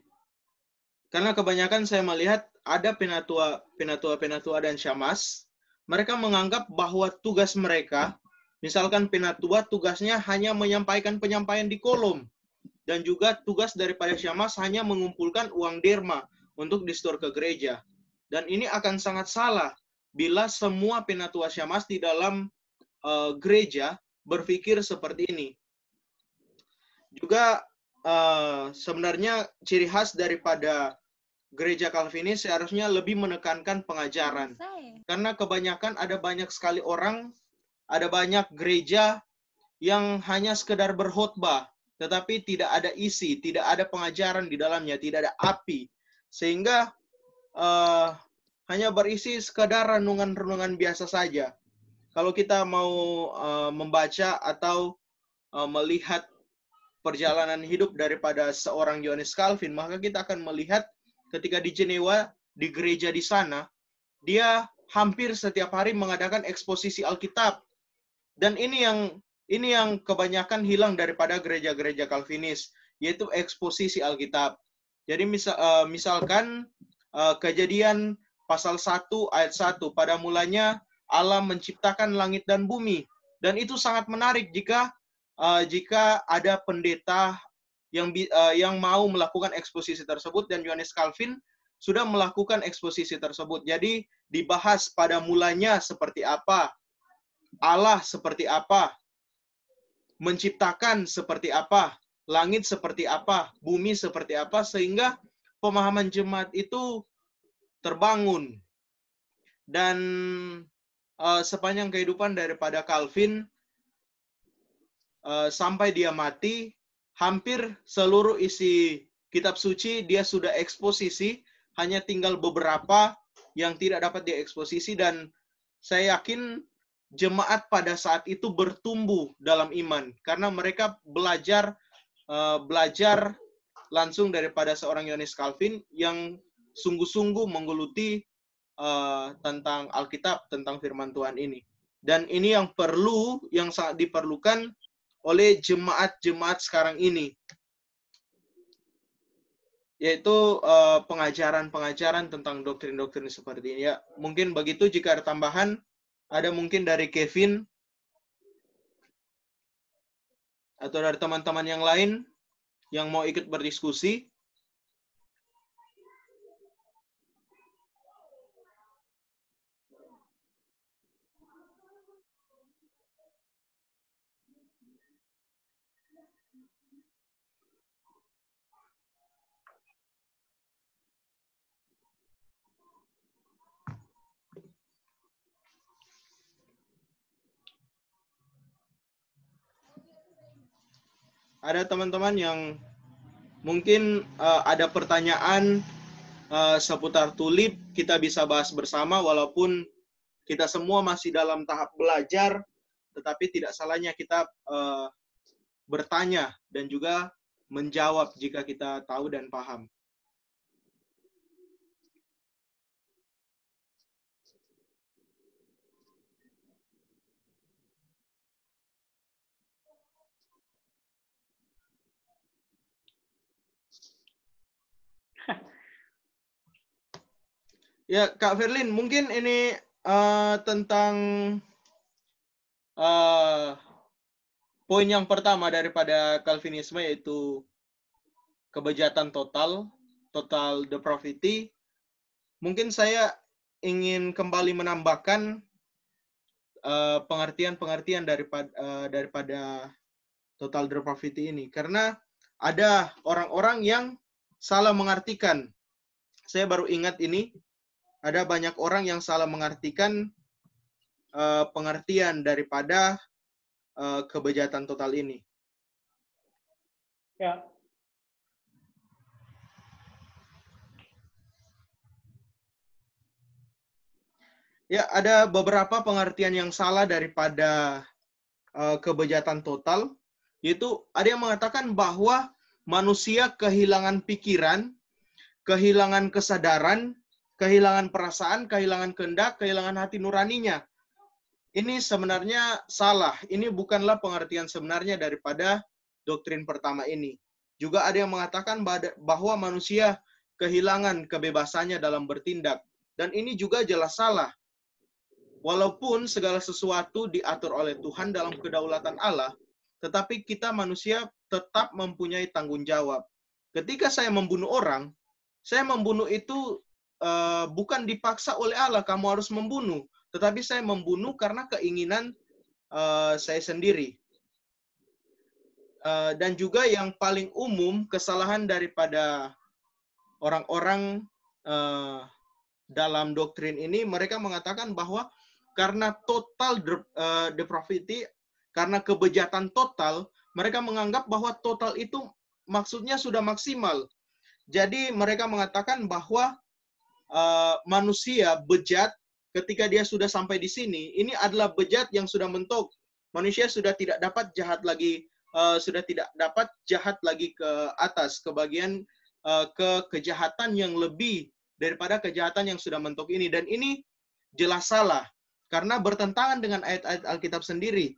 karena kebanyakan saya melihat ada penatua dan syamas, mereka menganggap bahwa tugas mereka, misalkan penatua tugasnya hanya menyampaikan penyampaian di kolom, dan juga tugas daripada syamas hanya mengumpulkan uang derma untuk distor ke gereja. Dan ini akan sangat salah bila semua penatua syamas di dalam gereja berpikir seperti ini. Juga sebenarnya ciri khas daripada gereja Calvinis seharusnya lebih menekankan pengajaran. Karena kebanyakan ada banyak sekali orang, ada banyak gereja yang hanya sekedar berkhotbah, tetapi tidak ada isi, tidak ada pengajaran di dalamnya, tidak ada api. Sehingga hanya berisi sekedar renungan-renungan biasa saja. Kalau kita mau membaca atau melihat perjalanan hidup daripada seorang Johannes Calvin, maka kita akan melihat ketika di Jenewa, di gereja di sana, dia hampir setiap hari mengadakan eksposisi Alkitab. Dan ini yang kebanyakan hilang daripada gereja-gereja Calvinis, yaitu eksposisi Alkitab. Jadi misalkan Kejadian pasal 1 ayat 1, pada mulanya Allah menciptakan langit dan bumi. Dan itu sangat menarik jika ada pendeta yang mau melakukan eksposisi tersebut, dan Johannes Calvin sudah melakukan eksposisi tersebut. Jadi dibahas pada mulanya seperti apa, Allah seperti apa, menciptakan seperti apa, langit seperti apa, bumi seperti apa, sehingga pemahaman jemaat itu terbangun. Dan sepanjang kehidupan daripada Calvin, sampai dia mati, hampir seluruh isi kitab suci dia sudah eksposisi, hanya tinggal beberapa yang tidak dapat dieksposisi, dan saya yakin jemaat pada saat itu bertumbuh dalam iman karena mereka belajar langsung daripada seorang Johannes Calvin yang sungguh-sungguh menggeluti tentang Alkitab, tentang firman Tuhan ini. Dan ini yang sangat diperlukan oleh jemaat-jemaat sekarang ini, yaitu pengajaran-pengajaran tentang doktrin-doktrin seperti ini. Ya, mungkin begitu. Jika ada tambahan, ada mungkin dari Kevin atau dari teman-teman yang lain yang mau ikut berdiskusi. Ada teman-teman yang mungkin ada pertanyaan seputar tulip, kita bisa bahas bersama walaupun kita semua masih dalam tahap belajar, tetapi tidak salahnya kita bertanya dan juga menjawab jika kita tahu dan paham. Ya, Kak Verlin, mungkin ini tentang poin yang pertama daripada Calvinisme, yaitu kebejatan total depravity. Mungkin saya ingin kembali menambahkan pengertian-pengertian daripada total depravity ini, karena ada orang-orang yang salah mengartikan. Saya baru ingat ini, ada banyak orang yang salah mengartikan pengertian daripada kebejatan total ini. Ya. Ya, ada beberapa pengertian yang salah daripada kebejatan total, yaitu ada yang mengatakan bahwa manusia kehilangan pikiran, kehilangan kesadaran, kehilangan perasaan, kehilangan kehendak, kehilangan hati nuraninya. Ini sebenarnya salah. Ini bukanlah pengertian sebenarnya daripada doktrin pertama ini. Juga ada yang mengatakan bahwa manusia kehilangan kebebasannya dalam bertindak. Dan ini juga jelas salah. Walaupun segala sesuatu diatur oleh Tuhan dalam kedaulatan Allah, tetapi kita manusia tetap mempunyai tanggung jawab. Ketika saya membunuh orang, saya membunuh itu bukan dipaksa oleh Allah, kamu harus membunuh. Tetapi saya membunuh karena keinginan saya sendiri. Dan juga yang paling umum, kesalahan daripada orang-orang dalam doktrin ini, mereka mengatakan bahwa karena total depravity, karena kebejatan total, mereka menganggap bahwa total itu maksudnya sudah maksimal. Jadi mereka mengatakan bahwa manusia bejat ketika dia sudah sampai di sini, ini adalah bejat yang sudah mentok. Manusia sudah tidak dapat jahat lagi, ke atas, ke bagian ke kejahatan yang lebih daripada kejahatan yang sudah mentok ini. Dan ini jelas salah, karena bertentangan dengan ayat-ayat Alkitab sendiri.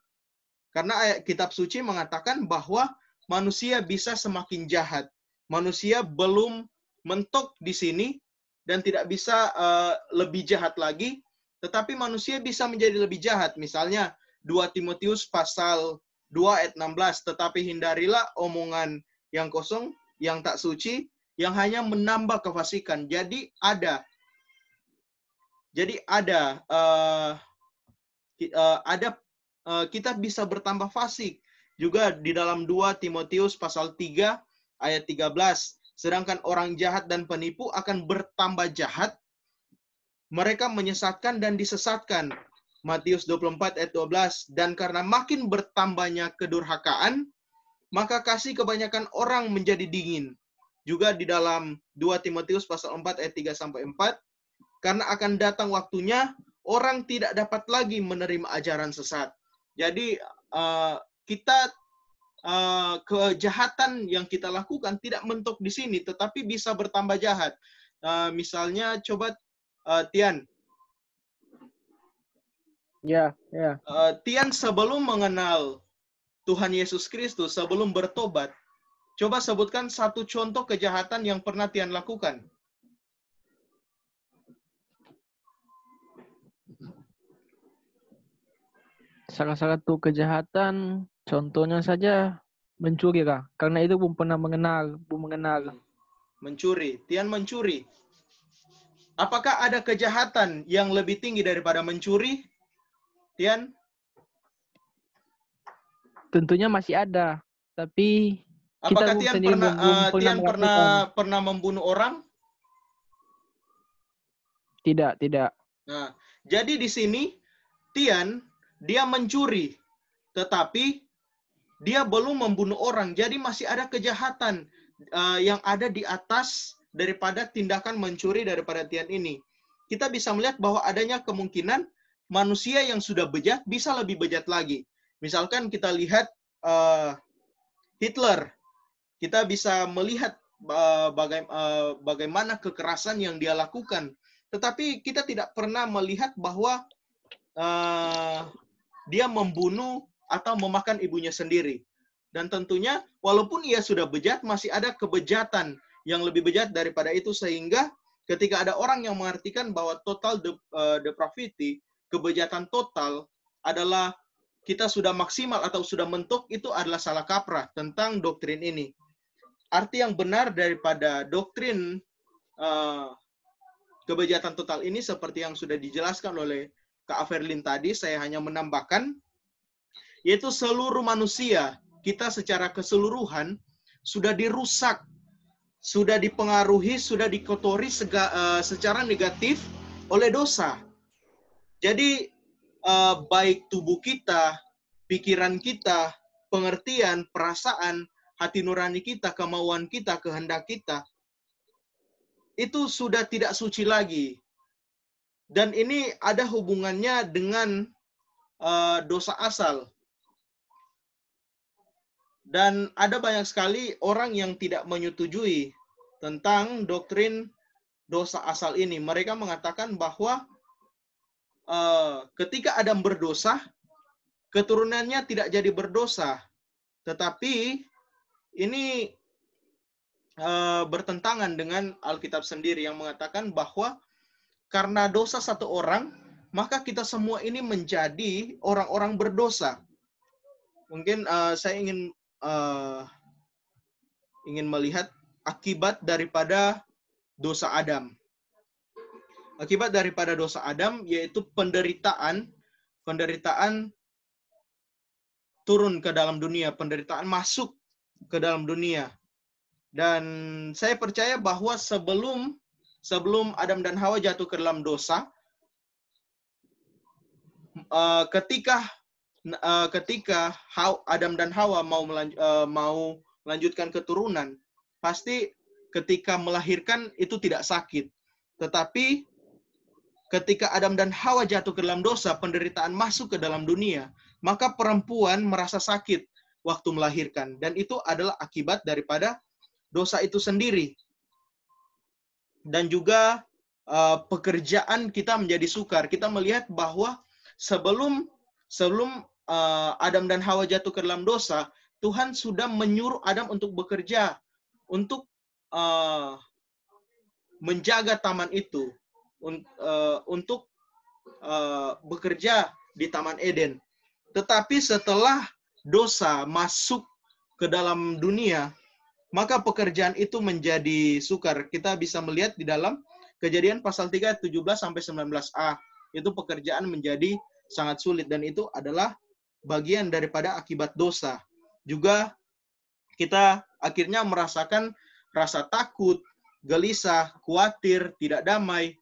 Karena ayat kitab suci mengatakan bahwa manusia bisa semakin jahat. Manusia belum mentok di sini dan tidak bisa lebih jahat lagi, tetapi manusia bisa menjadi lebih jahat. Misalnya 2 Timotius pasal 2 ayat 16, tetapi hindarilah omongan yang kosong, yang tak suci, yang hanya menambah kefasikan. Jadi kita bisa bertambah fasik. Juga di dalam 2 Timotius pasal 3 ayat 13. Sedangkan orang jahat dan penipu akan bertambah jahat. Mereka menyesatkan dan disesatkan. Matius 24 ayat 12. Dan karena makin bertambahnya kedurhakaan, maka kasih kebanyakan orang menjadi dingin. Juga di dalam 2 Timotius pasal 4 ayat 3-4. Karena akan datang waktunya, orang tidak dapat lagi menerima ajaran sesat. Jadi kejahatan yang kita lakukan tidak mentok di sini, tetapi bisa bertambah jahat. Misalnya, coba Tian. Ya. Tian sebelum mengenal Tuhan Yesus Kristus, sebelum bertobat, coba sebutkan satu contoh kejahatan yang pernah Tian lakukan. Salah satu kejahatan, contohnya saja mencuri kah? Karena itu belum pernah mengenal. Mencuri. Tian mencuri. Apakah ada kejahatan yang lebih tinggi daripada mencuri? Tian? Tentunya masih ada, tapi Apakah kita Tian sendiri belum pernah membunuh orang? Tidak. Nah, jadi di sini Tian dia mencuri, tetapi dia belum membunuh orang. Jadi masih ada kejahatan yang ada di atas daripada tindakan mencuri daripada Tian ini. Kita bisa melihat bahwa adanya kemungkinan manusia yang sudah bejat bisa lebih bejat lagi. Misalkan kita lihat Hitler, kita bisa melihat bagaimana kekerasan yang dia lakukan. Tetapi kita tidak pernah melihat bahwa dia membunuh atau memakan ibunya sendiri. Dan tentunya walaupun ia sudah bejat, masih ada kebejatan yang lebih bejat daripada itu, sehingga ketika ada orang yang mengartikan bahwa total depravity, kebejatan total adalah kita sudah maksimal atau sudah mentok, itu adalah salah kaprah tentang doktrin ini. Arti yang benar daripada doktrin kebejatan total ini seperti yang sudah dijelaskan oleh Kak Averlin tadi, saya hanya menambahkan, yaitu seluruh manusia, kita secara keseluruhan sudah dirusak, sudah dipengaruhi, sudah dikotori secara negatif oleh dosa. Jadi baik tubuh kita, pikiran kita, pengertian, perasaan, hati nurani kita, kemauan kita, kehendak kita, itu sudah tidak suci lagi. Dan ini ada hubungannya dengan dosa asal. Dan ada banyak sekali orang yang tidak menyetujui tentang doktrin dosa asal ini. Mereka mengatakan bahwa ketika Adam berdosa, keturunannya tidak jadi berdosa. Tetapi ini bertentangan dengan Alkitab sendiri yang mengatakan bahwa karena dosa satu orang, maka kita semua ini menjadi orang-orang berdosa. Mungkin saya ingin melihat akibat daripada dosa Adam. Akibat daripada dosa Adam yaitu penderitaan turun ke dalam dunia, penderitaan masuk ke dalam dunia. Dan saya percaya bahwa sebelum Adam dan Hawa jatuh ke dalam dosa, ketika Adam dan Hawa mau melanjutkan keturunan, pasti ketika melahirkan itu tidak sakit. Tetapi ketika Adam dan Hawa jatuh ke dalam dosa, penderitaan masuk ke dalam dunia, maka perempuan merasa sakit waktu melahirkan. Dan itu adalah akibat daripada dosa itu sendiri. Dan juga pekerjaan kita menjadi sukar. Kita melihat bahwa sebelum Adam dan Hawa jatuh ke dalam dosa, Tuhan sudah menyuruh Adam untuk bekerja, untuk menjaga taman itu, untuk bekerja di Taman Eden. Tetapi setelah dosa masuk ke dalam dunia, maka pekerjaan itu menjadi sukar. Kita bisa melihat di dalam Kejadian pasal 3, 17-19a. Itu pekerjaan menjadi sangat sulit. Dan itu adalah bagian daripada akibat dosa. Juga kita akhirnya merasakan rasa takut, gelisah, khawatir, tidak damai.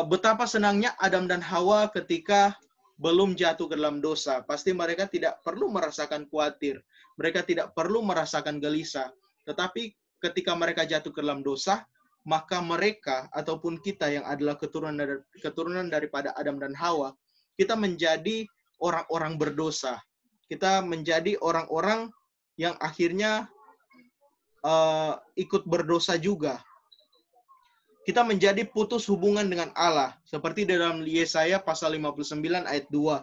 Betapa senangnya Adam dan Hawa ketika belum jatuh ke dalam dosa. Pasti mereka tidak perlu merasakan khawatir. Mereka tidak perlu merasakan gelisah. Tetapi ketika mereka jatuh ke dalam dosa, maka mereka ataupun kita yang adalah keturunan daripada Adam dan Hawa, kita menjadi orang-orang berdosa. Kita menjadi orang-orang yang akhirnya ikut berdosa juga. Kita menjadi putus hubungan dengan Allah. Seperti dalam Yesaya pasal 59 ayat 2.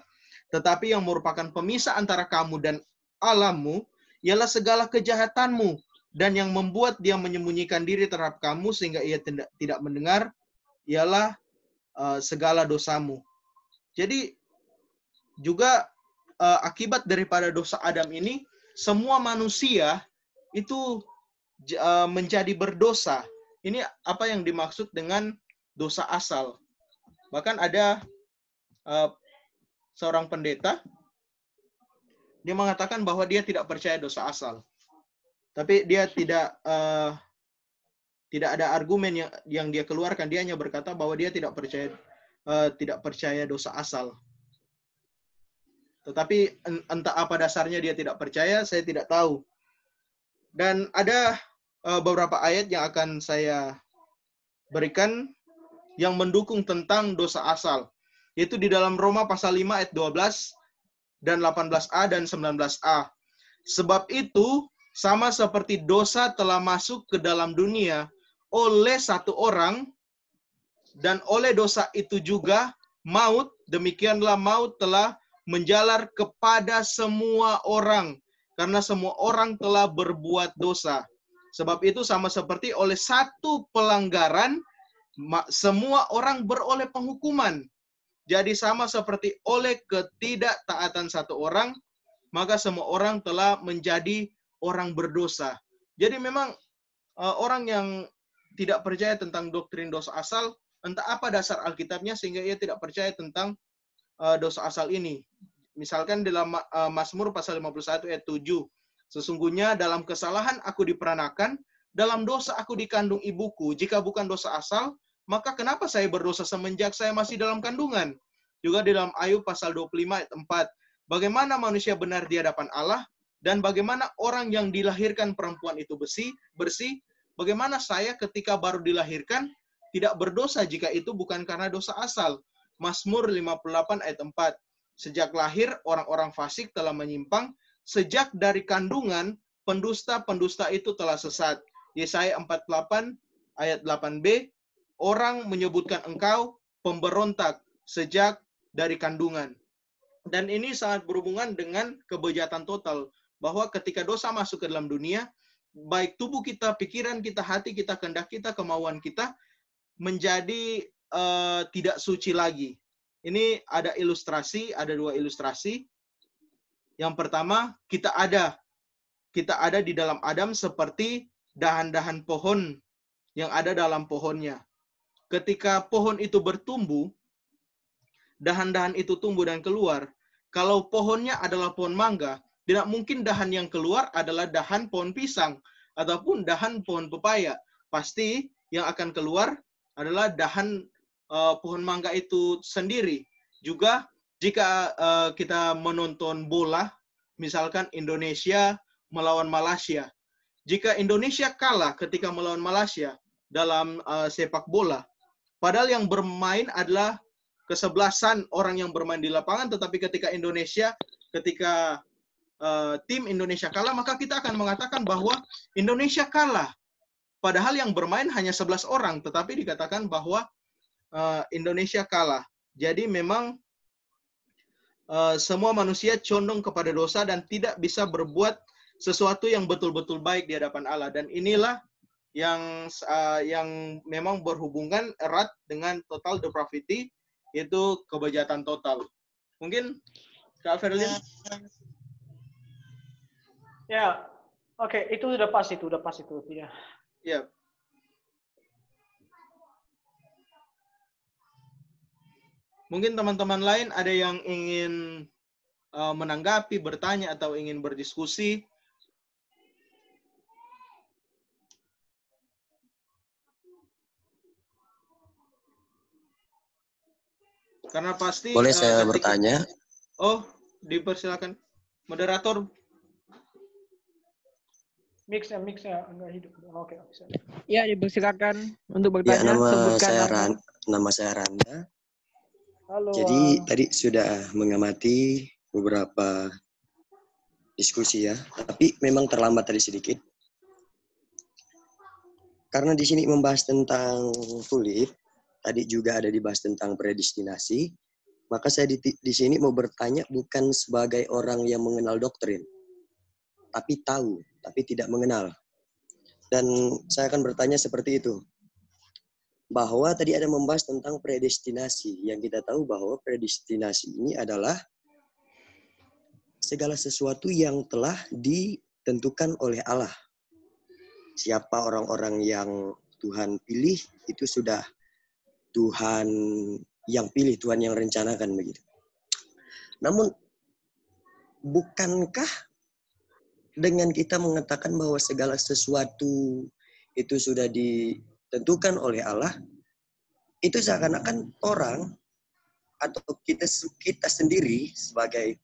Tetapi yang merupakan pemisah antara kamu dan Allahmu, ialah segala kejahatanmu. Dan yang membuat dia menyembunyikan diri terhadap kamu sehingga ia tidak mendengar, ialah segala dosamu. Jadi juga akibat daripada dosa Adam ini, semua manusia itu menjadi berdosa. Ini apa yang dimaksud dengan dosa asal. Bahkan ada seorang pendeta, dia mengatakan bahwa dia tidak percaya dosa asal. Tapi dia tidak ada argumen yang dia keluarkan. Dia hanya berkata bahwa dia tidak percaya dosa asal. Tetapi entah apa dasarnya dia tidak percaya, saya tidak tahu. Dan ada beberapa ayat yang akan saya berikan yang mendukung tentang dosa asal. Yaitu di dalam Roma pasal 5 ayat 12 dan 18a dan 19a. Sebab itu, sama seperti dosa telah masuk ke dalam dunia oleh satu orang, dan oleh dosa itu juga maut, demikianlah maut telah menjalar kepada semua orang, karena semua orang telah berbuat dosa. Sebab itu sama seperti oleh satu pelanggaran, semua orang beroleh penghukuman. Jadi sama seperti oleh ketidaktaatan satu orang, maka semua orang telah menjadi orang berdosa. Jadi memang orang yang tidak percaya tentang doktrin dosa asal, entah apa dasar Alkitabnya sehingga ia tidak percaya tentang dosa asal ini. Misalkan dalam Mazmur pasal 51 ayat 7. Sesungguhnya dalam kesalahan aku diperanakan, dalam dosa aku dikandung ibuku. Jika bukan dosa asal, maka kenapa saya berdosa semenjak saya masih dalam kandungan? Juga di dalam Ayub pasal 25 ayat 4. Bagaimana manusia benar di hadapan Allah, dan bagaimana orang yang dilahirkan perempuan itu bersih, bagaimana saya ketika baru dilahirkan, tidak berdosa jika itu bukan karena dosa asal. Mazmur 58 ayat 4. Sejak lahir orang-orang fasik telah menyimpang, sejak dari kandungan pendusta-pendusta itu telah sesat. Yesaya 48 ayat 8b, orang menyebutkan engkau pemberontak sejak dari kandungan. Dan ini sangat berhubungan dengan kebejatan total, bahwa ketika dosa masuk ke dalam dunia, baik tubuh kita, pikiran kita, hati kita, kehendak kita, kemauan kita menjadi tidak suci lagi. Ini ada ilustrasi, ada dua ilustrasi. Yang pertama, kita ada di dalam Adam seperti dahan-dahan pohon yang ada dalam pohonnya. Ketika pohon itu bertumbuh, dahan-dahan itu tumbuh dan keluar. Kalau pohonnya adalah pohon mangga, tidak mungkin dahan yang keluar adalah dahan pohon pisang ataupun dahan pohon pepaya. Pasti yang akan keluar adalah dahan pohon mangga itu sendiri. Juga jika kita menonton bola, misalkan Indonesia melawan Malaysia. Jika Indonesia kalah ketika melawan Malaysia dalam sepak bola, padahal yang bermain adalah kesebelasan orang yang bermain di lapangan, tetapi ketika tim Indonesia kalah, maka kita akan mengatakan bahwa Indonesia kalah. Padahal yang bermain hanya 11 orang, tetapi dikatakan bahwa Indonesia kalah. Jadi memang semua manusia condong kepada dosa dan tidak bisa berbuat sesuatu yang betul-betul baik di hadapan Allah. Dan inilah yang memang berhubungan erat dengan total depravity, yaitu kebejatan total. Mungkin Kak Ferlin? Ya, oke, itu sudah pas itu, ya. Ya. Mungkin teman-teman lain ada yang ingin menanggapi, bertanya, atau ingin berdiskusi. Karena pasti... Boleh saya bertanya? Oh, dipersilakan. Moderator. Mix-nya enggak hidup. Oke. Ya, dipersilakan untuk bertanya. Ya, nama saya Randa. Halo. Jadi tadi sudah mengamati beberapa diskusi ya, tapi memang terlambat tadi sedikit. Karena di sini membahas tentang tulip, tadi juga ada dibahas tentang predestinasi, maka saya di sini mau bertanya bukan sebagai orang yang mengenal doktrin, tapi tahu, tapi tidak mengenal. Dan saya akan bertanya seperti itu. Bahwa tadi ada membahas tentang predestinasi. Yang kita tahu bahwa predestinasi ini adalah segala sesuatu yang telah ditentukan oleh Allah. Siapa orang-orang yang Tuhan pilih, itu sudah Tuhan yang pilih, Tuhan yang rencanakan begitu. Namun, bukankah dengan kita mengatakan bahwa segala sesuatu itu sudah ditentukan oleh Allah, itu seakan-akan orang atau kita sendiri sebagai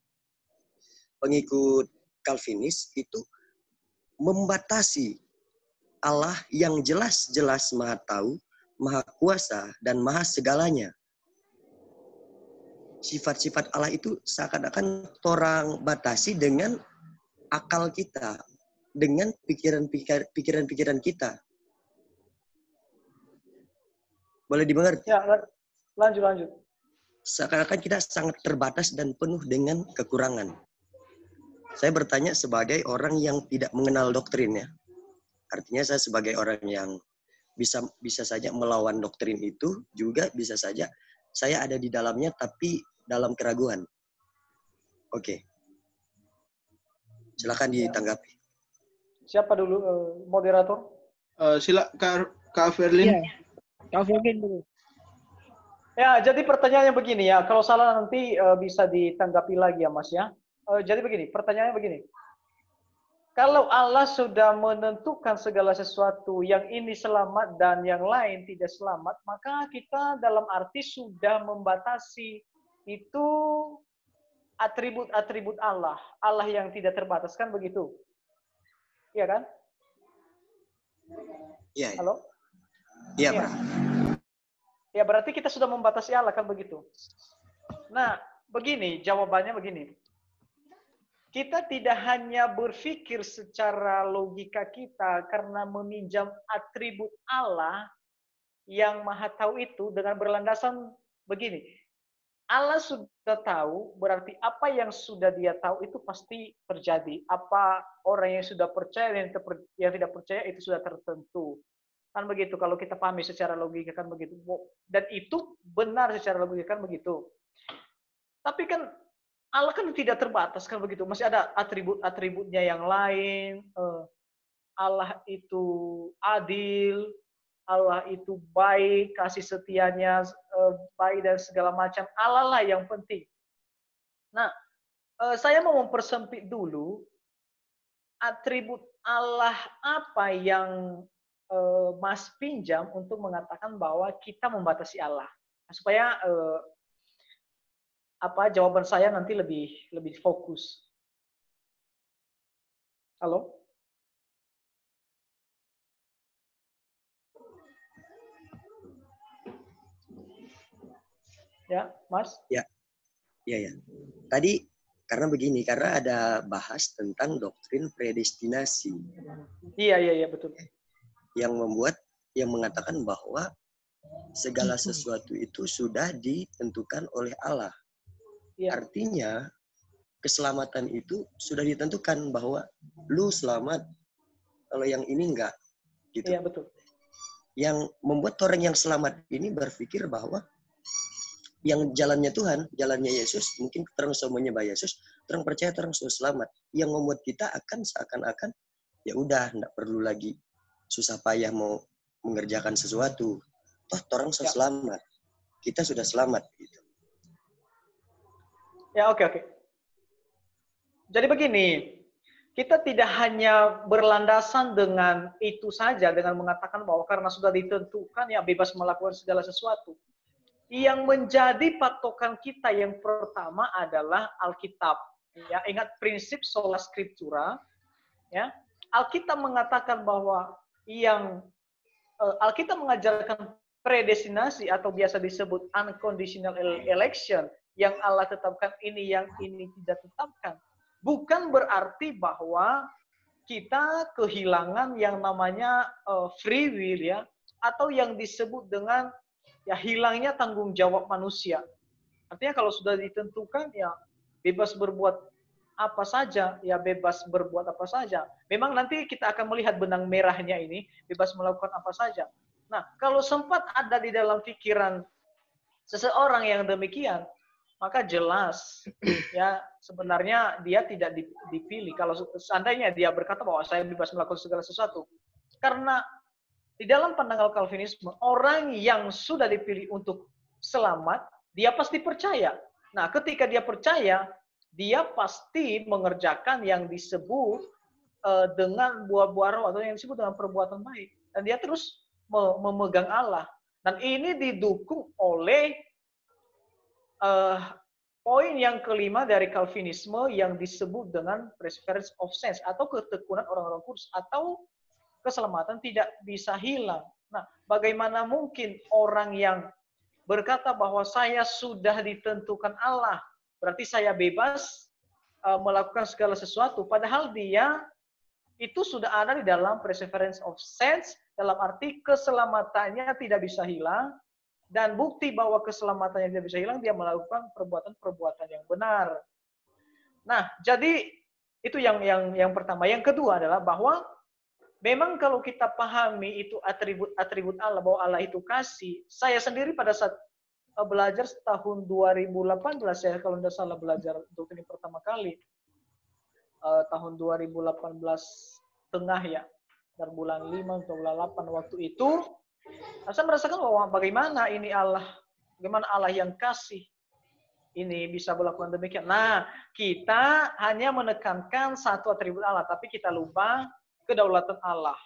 pengikut Calvinis itu membatasi Allah yang jelas-jelas Maha Tahu, Maha Kuasa, dan Maha segalanya. Sifat-sifat Allah itu seakan-akan orang batasi dengan akal kita, dengan pikiran-pikiran kita. Boleh dimengerti? Ya, lanjut. Seakan-akan kita sangat terbatas dan penuh dengan kekurangan. Saya bertanya sebagai orang yang tidak mengenal doktrinnya. Artinya saya sebagai orang yang bisa saja melawan doktrin itu, juga bisa saja saya ada di dalamnya tapi dalam keraguan. Oke. Silakan ditanggapi. Siapa dulu moderator? Silakan Kak Ferlin. Iya. Kak Ferlin dulu. Ya, jadi pertanyaannya begini ya. Kalau salah nanti bisa ditanggapi lagi ya, Mas ya. Jadi begini, pertanyaannya begini. Kalau Allah sudah menentukan segala sesuatu, yang ini selamat dan yang lain tidak selamat, maka kita dalam arti sudah membatasi itu atribut-atribut Allah. Allah yang tidak terbatas, kan begitu? Iya kan? Iya. Halo? Iya, Ya. Pak. Ya berarti kita sudah membatasi Allah, kan begitu. Nah, begini, jawabannya begini. Kita tidak hanya berpikir secara logika kita karena meminjam atribut Allah yang Maha Tahu itu dengan berlandasan begini. Allah sudah tahu, berarti apa yang sudah Dia tahu itu pasti terjadi. Apa orang yang sudah percaya dan yang tidak percaya itu sudah tertentu. Kan begitu, kalau kita pahami secara logika kan begitu. Dan itu benar secara logika kan begitu. Tapi kan Allah kan tidak terbatas kan begitu. Masih ada atribut-atributnya yang lain. Allah itu adil, Allah itu baik, kasih setianya baik dan segala macam. Allah lah yang penting. Nah, saya mau mempersempit dulu atribut Allah apa yang Mas pinjam untuk mengatakan bahwa kita membatasi Allah. Supaya jawaban saya nanti lebih fokus. Halo? Ya, Mas? Ya. Tadi karena ada bahas tentang doktrin predestinasi. Iya, betul. Yang mengatakan bahwa segala sesuatu itu sudah ditentukan oleh Allah. Ya. Artinya keselamatan itu sudah ditentukan bahwa lu selamat, kalau yang ini enggak. Gitu. Iya, betul. Yang membuat orang yang selamat ini berpikir bahwa yang jalannya Tuhan, jalannya Yesus, mungkin terang semuanya menyembah Yesus, terang percaya terang sudah selamat. Yang membuat kita akan seakan-akan ya udah enggak perlu lagi susah payah mau mengerjakan sesuatu. Toh orang sudah selamat. Kita sudah selamat gitu. Ya, oke. Jadi begini, kita tidak hanya berlandasan dengan itu saja, dengan mengatakan bahwa karena sudah ditentukan ya bebas melakukan segala sesuatu. Yang menjadi patokan kita yang pertama adalah Alkitab. Ya, ingat prinsip sola scriptura. Ya, Alkitab mengatakan bahwa Alkitab mengajarkan predestinasi atau biasa disebut unconditional election, yang Allah tetapkan ini, yang ini tidak tetapkan. Bukan berarti bahwa kita kehilangan yang namanya free will ya, atau yang disebut dengan ya hilangnya tanggung jawab manusia. Artinya kalau sudah ditentukan ya bebas berbuat apa saja, ya bebas berbuat apa saja. Memang nanti kita akan melihat benang merahnya ini, bebas melakukan apa saja. Nah, kalau sempat ada di dalam pikiran seseorang yang demikian, maka jelas ya sebenarnya dia tidak dipilih. Kalau seandainya dia berkata bahwa saya bebas melakukan segala sesuatu. Karena di dalam pandangan Calvinisme, orang yang sudah dipilih untuk selamat, dia pasti percaya. Nah, ketika dia percaya, dia pasti mengerjakan yang disebut dengan buah-buah roh atau yang disebut dengan perbuatan baik. Dan dia terus memegang Allah. Dan ini didukung oleh poin yang kelima dari Calvinisme yang disebut dengan perseverance of saints atau ketekunan orang-orang kudus atau keselamatan tidak bisa hilang. Nah, bagaimana mungkin orang yang berkata bahwa saya sudah ditentukan Allah, berarti saya bebas melakukan segala sesuatu, padahal dia itu sudah ada di dalam perseverance of saints, dalam arti keselamatannya tidak bisa hilang, dan bukti bahwa keselamatannya tidak bisa hilang, dia melakukan perbuatan-perbuatan yang benar. Nah, jadi itu yang pertama. Yang kedua adalah bahwa memang kalau kita pahami itu atribut Allah, bahwa Allah itu kasih. Saya sendiri pada saat belajar tahun 2018, saya kalau tidak salah belajar doktrin pertama kali, tahun 2018 tengah ya, dari bulan 5 atau bulan 8 waktu itu, saya merasakan bahwa bagaimana ini Allah, bagaimana Allah yang kasih ini bisa melakukan demikian. Nah, kita hanya menekankan satu atribut Allah, tapi kita lupa kedaulatan Allah.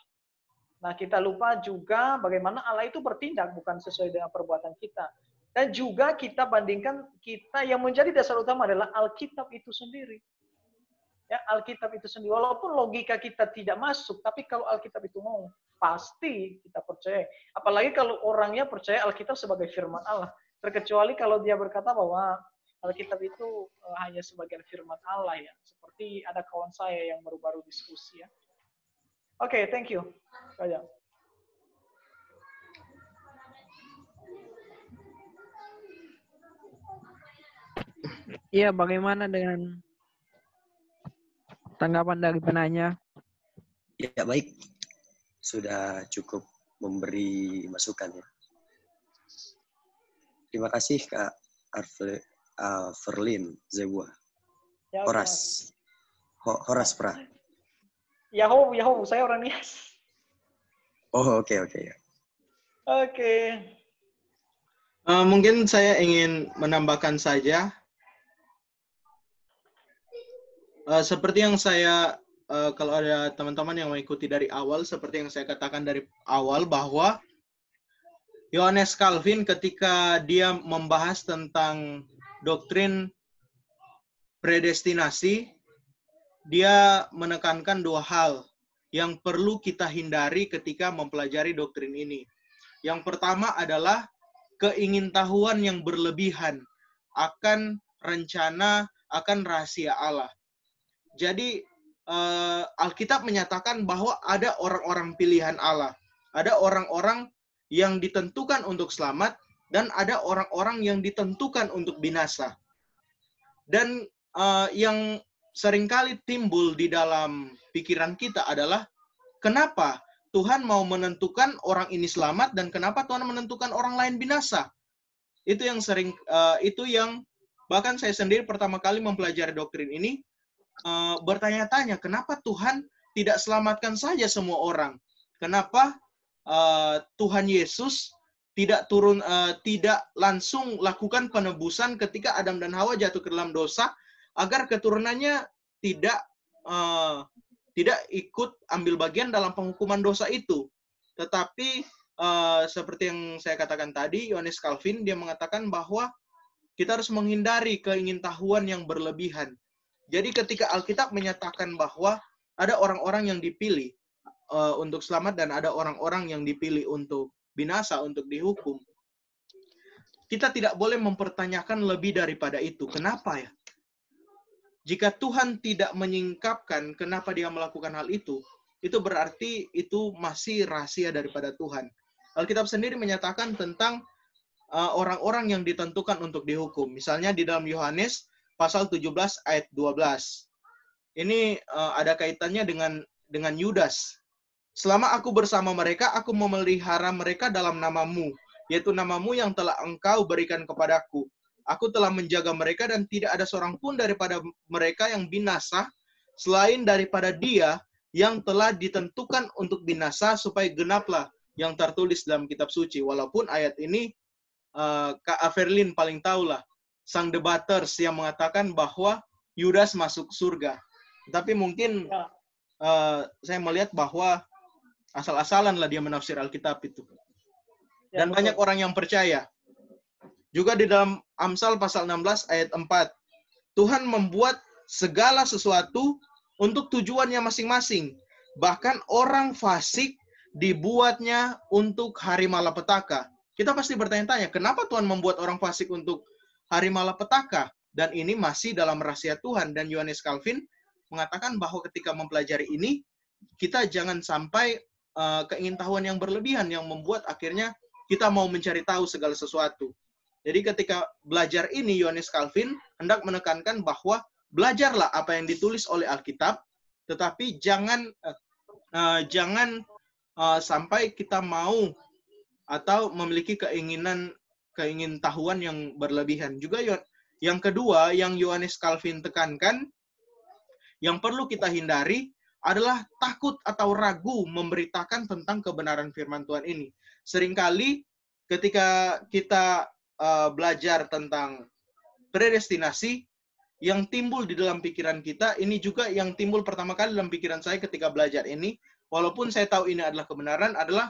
Nah, kita lupa juga bagaimana Allah itu bertindak bukan sesuai dengan perbuatan kita. Dan juga kita bandingkan, kita yang menjadi dasar utama adalah Alkitab itu sendiri. Ya, Alkitab itu sendiri. Walaupun logika kita tidak masuk, tapi kalau Alkitab itu mau, pasti kita percaya. Apalagi kalau orangnya percaya Alkitab sebagai firman Allah. Terkecuali kalau dia berkata bahwa Alkitab itu hanya sebagian firman Allah ya. Seperti ada kawan saya yang baru-baru diskusi ya. Oke, thank you. Kajang. Iya, bagaimana dengan tanggapan dari penanya? Ya, baik. Sudah cukup memberi masukan ya. Terima kasih Kak Verlin Zebua. Ya, Horas. Horas Pra. Yahoo, saya orang Nias. Oh, oke. Oke. Mungkin saya ingin menambahkan saja. Seperti yang saya, kalau ada teman-teman yang mengikuti dari awal, seperti yang saya katakan dari awal, bahwa Johannes Calvin ketika dia membahas tentang doktrin predestinasi, dia menekankan dua hal yang perlu kita hindari ketika mempelajari doktrin ini. Yang pertama adalah keingintahuan yang berlebihan akan rencana, akan rahasia Allah. Jadi Alkitab menyatakan bahwa ada orang-orang pilihan Allah. Ada orang-orang yang ditentukan untuk selamat dan ada orang-orang yang ditentukan untuk binasa. Dan yang seringkali timbul di dalam pikiran kita adalah kenapa Tuhan mau menentukan orang ini selamat dan kenapa Tuhan menentukan orang lain binasa? Itu yang sering, itu yang bahkan saya sendiri pertama kali mempelajari doktrin ini bertanya-tanya, kenapa Tuhan tidak selamatkan saja semua orang? Kenapa Tuhan Yesus tidak langsung lakukan penebusan ketika Adam dan Hawa jatuh ke dalam dosa, agar keturunannya tidak ikut ambil bagian dalam penghukuman dosa itu. Tetapi seperti yang saya katakan tadi, Johannes Calvin dia mengatakan bahwa kita harus menghindari keingintahuan yang berlebihan. Jadi ketika Alkitab menyatakan bahwa ada orang-orang yang dipilih untuk selamat dan ada orang-orang yang dipilih untuk binasa, untuk dihukum, kita tidak boleh mempertanyakan lebih daripada itu. Kenapa ya? Jika Tuhan tidak menyingkapkan kenapa dia melakukan hal itu berarti itu masih rahasia daripada Tuhan. Alkitab sendiri menyatakan tentang orang-orang yang ditentukan untuk dihukum. Misalnya di dalam Yohanes pasal 17 ayat 12. Ini ada kaitannya dengan Yudas. Selama aku bersama mereka, aku memelihara mereka dalam namamu, yaitu namamu yang telah engkau berikan kepadaku. Aku telah menjaga mereka dan tidak ada seorang pun daripada mereka yang binasa, selain daripada dia yang telah ditentukan untuk binasa, supaya genaplah yang tertulis dalam kitab suci. Walaupun ayat ini, Kak Averlin paling tahulah, sang debaters yang mengatakan bahwa Yudas masuk surga. Tapi mungkin saya melihat bahwa asal-asalan lah dia menafsir Alkitab itu. Dan banyak orang yang percaya. Juga di dalam Amsal pasal 16 ayat 4. Tuhan membuat segala sesuatu untuk tujuannya masing-masing. Bahkan orang fasik dibuatnya untuk hari malapetaka. Kita pasti bertanya-tanya, kenapa Tuhan membuat orang fasik untuk hari malapetaka? Dan ini masih dalam rahasia Tuhan. Dan Johannes Calvin mengatakan bahwa ketika mempelajari ini, kita jangan sampai keingintahuan yang berlebihan yang membuat akhirnya kita mau mencari tahu segala sesuatu. Jadi ketika belajar ini, Johannes Calvin hendak menekankan bahwa belajarlah apa yang ditulis oleh Alkitab, tetapi jangan sampai kita mau atau memiliki keingintahuan yang berlebihan. Juga yang kedua, yang Johannes Calvin tekankan, yang perlu kita hindari adalah takut atau ragu memberitakan tentang kebenaran firman Tuhan ini. Seringkali ketika kita belajar tentang predestinasi, yang timbul di dalam pikiran kita, ini juga yang timbul pertama kali dalam pikiran saya ketika belajar ini, walaupun saya tahu ini adalah kebenaran, adalah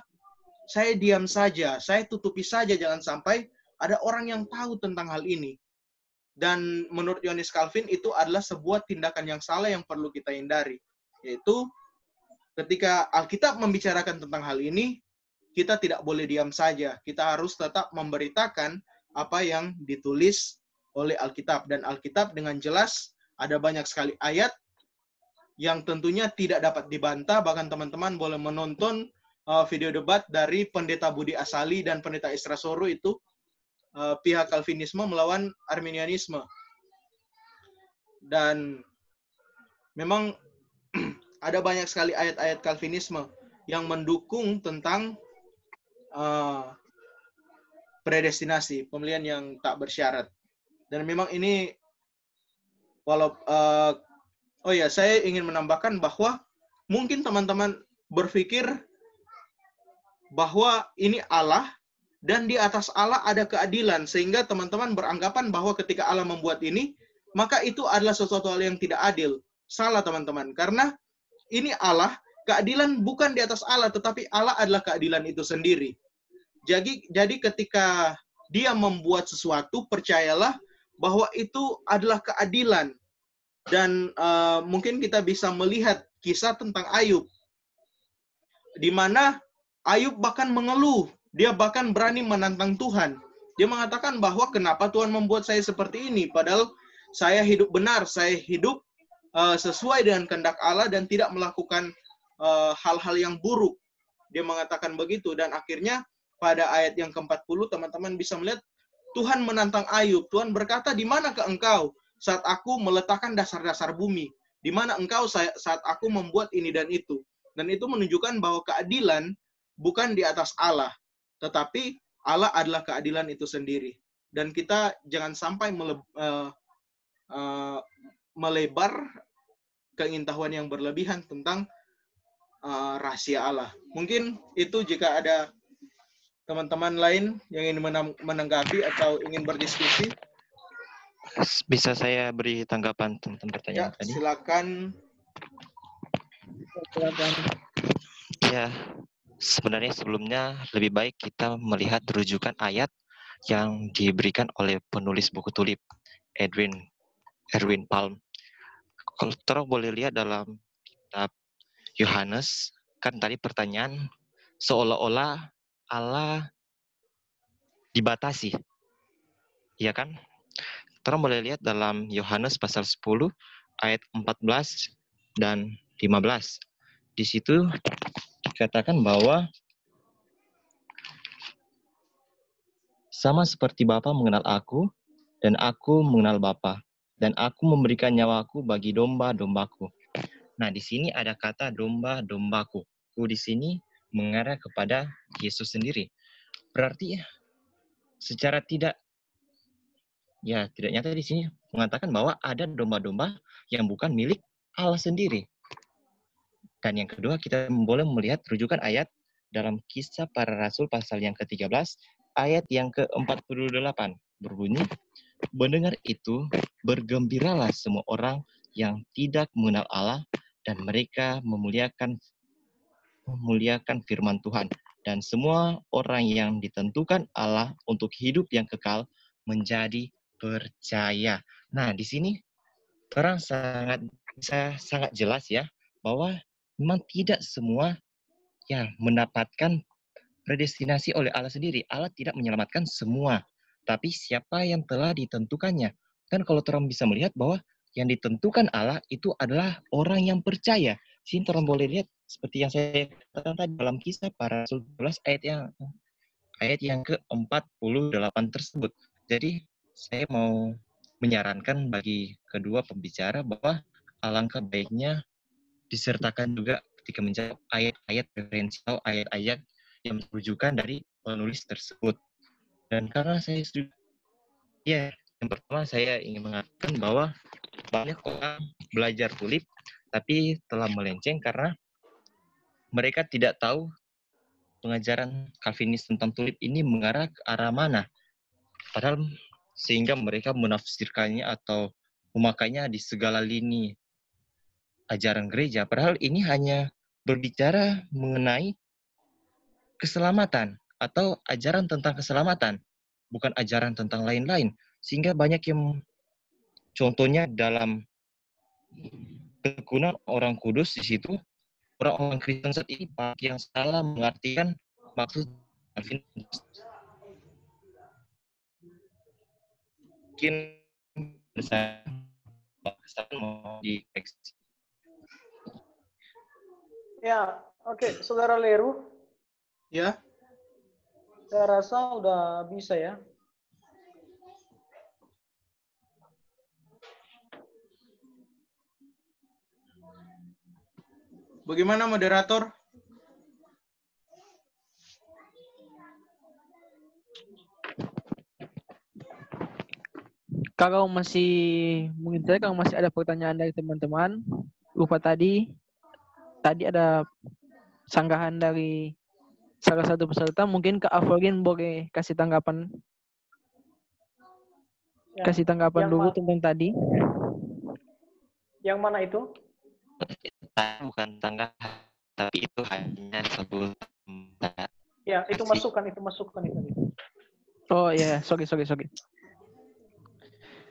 saya diam saja, saya tutupi saja, jangan sampai ada orang yang tahu tentang hal ini. Dan menurut Johannes Calvin itu adalah sebuah tindakan yang salah yang perlu kita hindari. Yaitu ketika Alkitab membicarakan tentang hal ini, kita tidak boleh diam saja. Kita harus tetap memberitakan apa yang ditulis oleh Alkitab. Dan Alkitab dengan jelas ada banyak sekali ayat yang tentunya tidak dapat dibantah. Bahkan teman-teman boleh menonton video debat dari Pendeta Budi Asali dan Pendeta Isra Soro, itu pihak Calvinisme melawan Arminianisme. Dan memang ada banyak sekali ayat-ayat Calvinisme yang mendukung tentang predestinasi, pemilihan yang tak bersyarat. Dan memang ini, saya ingin menambahkan bahwa mungkin teman-teman berpikir bahwa ini Allah dan di atas Allah ada keadilan, sehingga teman-teman beranggapan bahwa ketika Allah membuat ini, maka itu adalah sesuatu hal yang tidak adil. Salah teman-teman, karena ini Allah, keadilan bukan di atas Allah, tetapi Allah adalah keadilan itu sendiri. Jadi ketika dia membuat sesuatu, percayalah bahwa itu adalah keadilan. Dan mungkin kita bisa melihat kisah tentang Ayub, di mana Ayub bahkan mengeluh, dia bahkan berani menantang Tuhan. Dia mengatakan bahwa kenapa Tuhan membuat saya seperti ini, padahal saya hidup benar, saya hidup sesuai dengan kehendak Allah dan tidak melakukan hal-hal yang buruk. Dia mengatakan begitu, dan akhirnya pada ayat yang ke-40 teman-teman bisa melihat Tuhan menantang Ayub. Tuhan berkata, "Di manakah engkau saat aku meletakkan dasar-dasar bumi? Di mana engkau saat aku membuat ini dan itu?" Dan itu menunjukkan bahwa keadilan bukan di atas Allah, tetapi Allah adalah keadilan itu sendiri. Dan kita jangan sampai melebar keingintahuan yang berlebihan tentang rahasia Allah. Mungkin itu, jika ada teman-teman lain yang ingin menanggapi atau ingin berdiskusi. Bisa saya beri tanggapan tentang pertanyaan tadi? Silakan. Ya, sebenarnya sebelumnya lebih baik kita melihat rujukan ayat yang diberikan oleh penulis buku Tulip, Erwin Palm. Kalau terus boleh lihat dalam kitab Yohanes, kan tadi pertanyaan seolah-olah Allah dibatasi, ya kan? Terus boleh lihat dalam Yohanes pasal 10 ayat 14 dan 15. Di situ dikatakan bahwa sama seperti Bapa mengenal aku dan aku mengenal Bapa, dan aku memberikan nyawaku bagi domba-dombaku. Nah, di sini ada kata domba-dombaku. Ku di sini mengarah kepada Yesus sendiri. Berarti secara tidak nyata di sini mengatakan bahwa ada domba-domba yang bukan milik Allah sendiri. Dan yang kedua, kita boleh melihat rujukan ayat dalam Kisah Para Rasul pasal yang ke-13 ayat yang ke-48 berbunyi, "Mendengar itu, bergembiralah semua orang yang tidak mengenal Allah, dan mereka memuliakan firman Tuhan. Dan semua orang yang ditentukan Allah untuk hidup yang kekal menjadi percaya." Nah, di sini orang sangat jelas ya, bahwa memang tidak semua mendapatkan predestinasi oleh Allah sendiri. Allah tidak menyelamatkan semua, tapi siapa yang telah ditentukannya. Dan kalau orang bisa melihat bahwa yang ditentukan Allah itu adalah orang yang percaya. Sini orang boleh lihat seperti yang saya katakan tadi dalam Kisah Para Rasul 12 ayat yang ke-48 tersebut. Jadi saya mau menyarankan bagi kedua pembicara bahwa alangkah baiknya disertakan juga ketika menjawab ayat-ayat referensi atau ayat-ayat yang merujukan dari penulis tersebut. Dan karena saya setuju, yang pertama saya ingin mengatakan bahwa banyak orang belajar Tulip tapi telah melenceng karena mereka tidak tahu pengajaran Calvinis tentang Tulip ini mengarah ke arah mana. Padahal sehingga mereka menafsirkannya atau memakainya di segala lini ajaran gereja. Padahal ini hanya berbicara mengenai keselamatan atau ajaran tentang keselamatan, bukan ajaran tentang lain-lain. Sehingga banyak yang, contohnya dalam Ketekunan Orang Kudus di situ, orang-orang Kristen saat ini banyak yang salah mengartikan maksud Calvinisme. Mungkin saya mau dikoreksi. Ya, oke, Saudara Leru. Ya, Saya rasa udah bisa ya. bagaimana moderator? Kalau mungkin saya kalau masih ada pertanyaan dari teman-teman, lupa tadi ada sanggahan dari salah satu peserta, mungkin Kak Avelin boleh kasih tanggapan Ya, dulu tentang tadi. Yang mana itu? Bukan tanggapan, tapi itu hanya satu. Ya, itu masukan itu. Oh ya, sorry.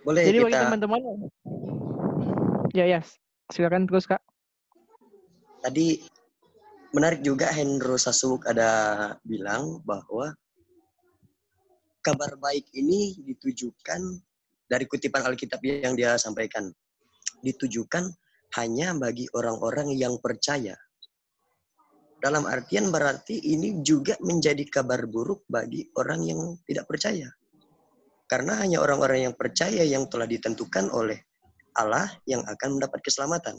Boleh Jadi bagi kita teman-teman, ya, silakan terus Kak. tadi menarik juga Hendro Sasuk ada bilang bahwa kabar baik ini ditujukan dari kutipan Alkitab yang dia sampaikan. Ditujukan hanya bagi orang-orang yang percaya. Dalam artian berarti ini juga menjadi kabar buruk bagi orang yang tidak percaya. Karena hanya orang-orang yang percaya yang telah ditentukan oleh Allah yang akan mendapat keselamatan.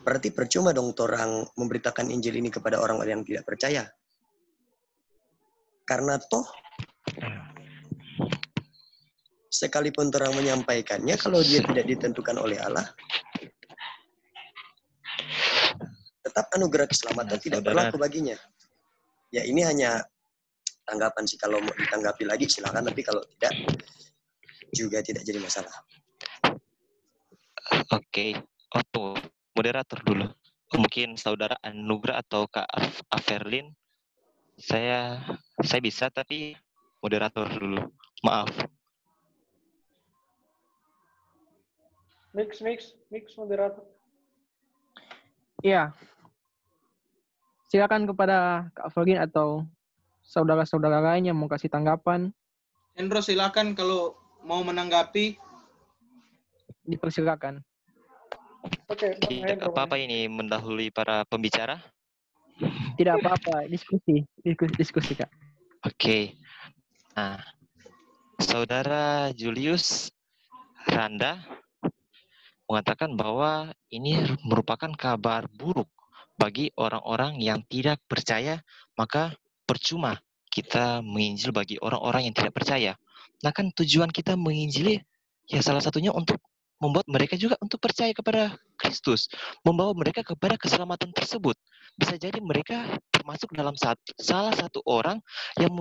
Berarti percuma dong orang memberitakan Injil ini kepada orang-orang yang tidak percaya. Karena toh sekalipun orang menyampaikannya, kalau dia tidak ditentukan oleh Allah, tetap anugerah keselamatan tidak berlaku baginya. Ya ini hanya tanggapan sih, kalau mau ditanggapi lagi silakan, tapi kalau tidak juga tidak jadi masalah. Oke, untuk moderator dulu. Mungkin saudara Anugrah atau Kak Averlin, saya bisa, tapi moderator dulu. Maaf. Mix moderator. Iya. Silakan kepada Kak Avelin atau saudara-saudara lain yang mau kasih tanggapan. Hendro silakan kalau mau menanggapi. Dipersilakan. Oke, Tidak apa-apa ini mendahului para pembicara. Tidak apa-apa, diskusi Kak. Oke. Nah, Saudara Julius Randa mengatakan bahwa ini merupakan kabar buruk bagi orang-orang yang tidak percaya, maka percuma kita menginjil bagi orang-orang yang tidak percaya. Nah kan tujuan kita menginjili ya salah satunya untuk membuat mereka juga untuk percaya kepada Kristus, membawa mereka kepada keselamatan tersebut. Bisa jadi mereka termasuk dalam salah satu orang yang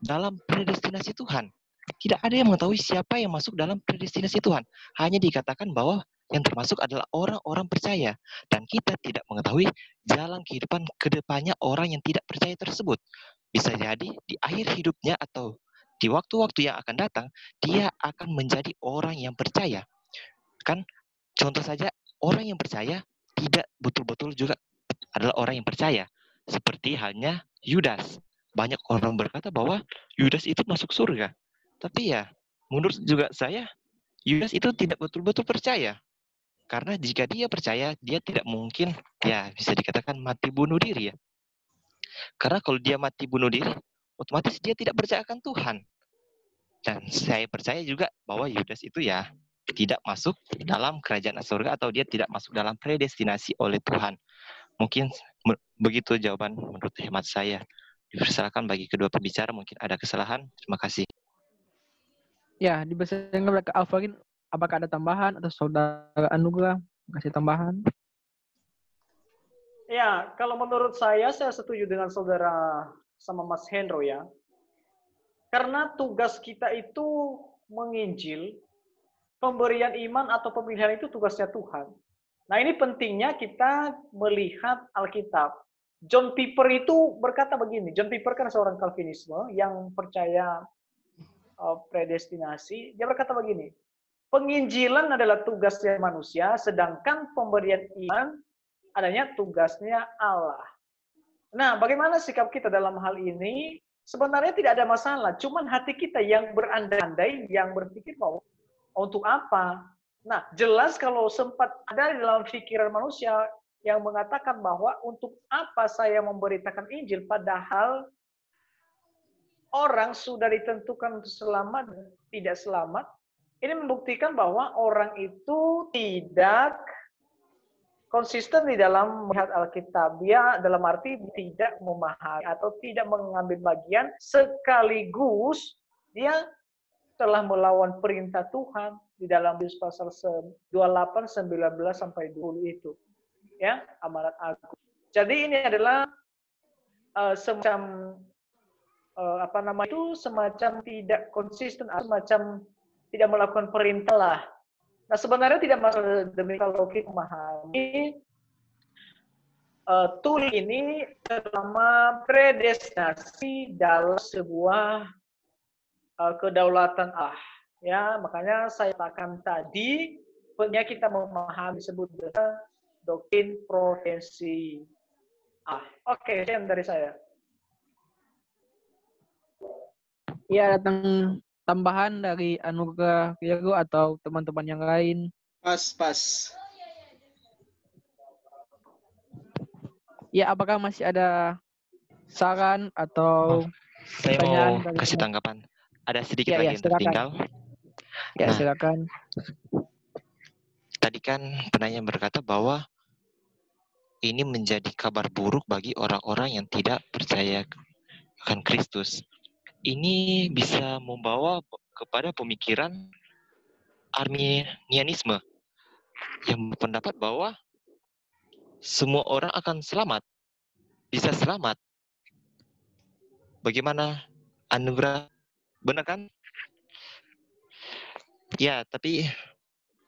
dalam predestinasi Tuhan. Tidak ada yang mengetahui siapa yang masuk dalam predestinasi Tuhan. Hanya dikatakan bahwa yang termasuk adalah orang-orang percaya. Dan kita tidak mengetahui jalan kehidupan kedepannya orang yang tidak percaya tersebut. Bisa jadi di akhir hidupnya atau di waktu-waktu yang akan datang, dia akan menjadi orang yang percaya. Kan contoh saja, orang yang percaya tidak betul-betul juga adalah orang yang percaya. Seperti halnya Yudas. Banyak orang berkata bahwa Yudas itu masuk surga. Tapi ya, menurut juga saya, Yudas itu tidak betul-betul percaya. Karena jika dia percaya, dia tidak mungkin, ya bisa dikatakan mati bunuh diri ya. Karena kalau dia mati bunuh diri, otomatis dia tidak percaya akan Tuhan. Dan saya percaya juga bahwa Yudas itu ya tidak masuk dalam kerajaan surga atau dia tidak masuk dalam predestinasi oleh Tuhan. Mungkin begitu jawaban menurut hemat saya. Dipersilakan bagi kedua pembicara, mungkin ada kesalahan. Terima kasih. Ya, dipersilakan kepada Kak Avelin, apakah ada tambahan atau saudara Anugrah kasih tambahan? Ya, kalau menurut saya setuju dengan saudara sama Mas Hendro ya. Karena tugas kita itu menginjil, pemberian iman atau pemilihan itu tugasnya Tuhan. Nah ini pentingnya kita melihat Alkitab. John Piper itu berkata begini, John Piper kan seorang Calvinisme yang percaya predestinasi, dia berkata begini, penginjilan adalah tugasnya manusia, sedangkan pemberian iman adanya tugasnya Allah. Nah, bagaimana sikap kita dalam hal ini? Sebenarnya tidak ada masalah, cuman hati kita yang berandai-andai, yang berpikir bahwa untuk apa? Nah, jelas kalau sempat ada di dalam pikiran manusia yang mengatakan bahwa untuk apa saya memberitakan Injil, padahal orang sudah ditentukan untuk selamat dan tidak selamat. Ini membuktikan bahwa orang itu tidak konsisten di dalam melihat Alkitab. Dia dalam arti tidak memahami atau tidak mengambil bagian, sekaligus dia telah melawan perintah Tuhan di dalam Yesus pasal 28, 19 sampai 20 itu. Ya, amanat agung. Jadi ini adalah semacam semacam tidak konsisten, semacam tidak melakukan perintah lah. Nah, sebenarnya tidak masalah demikian kalau kita memahami tool ini terutama predestinasi dalam sebuah kedaulatan Allah. Ya, makanya saya katakan tadi, pentingnya kita memahami disebut dengan doktrin provinsi Allah. Oke, sekian dari saya. Ya, datang tambahan dari Anugerah Virgo atau teman-teman yang lain. Pas. Ya, apakah masih ada saran atau Saya pertanyaan mau dari kasih teman? tanggapan. Ada sedikit Ya, lagi ya, yang silakan. tertinggal. Ya, Nah, silakan. tadi kan penanya berkata bahwa ini menjadi kabar buruk bagi orang-orang yang tidak percaya akan Kristus. Ini bisa membawa kepada pemikiran Arminianisme yang berpendapat bahwa semua orang akan selamat, bisa selamat. Bagaimana anugerah? Benar kan? Ya, tapi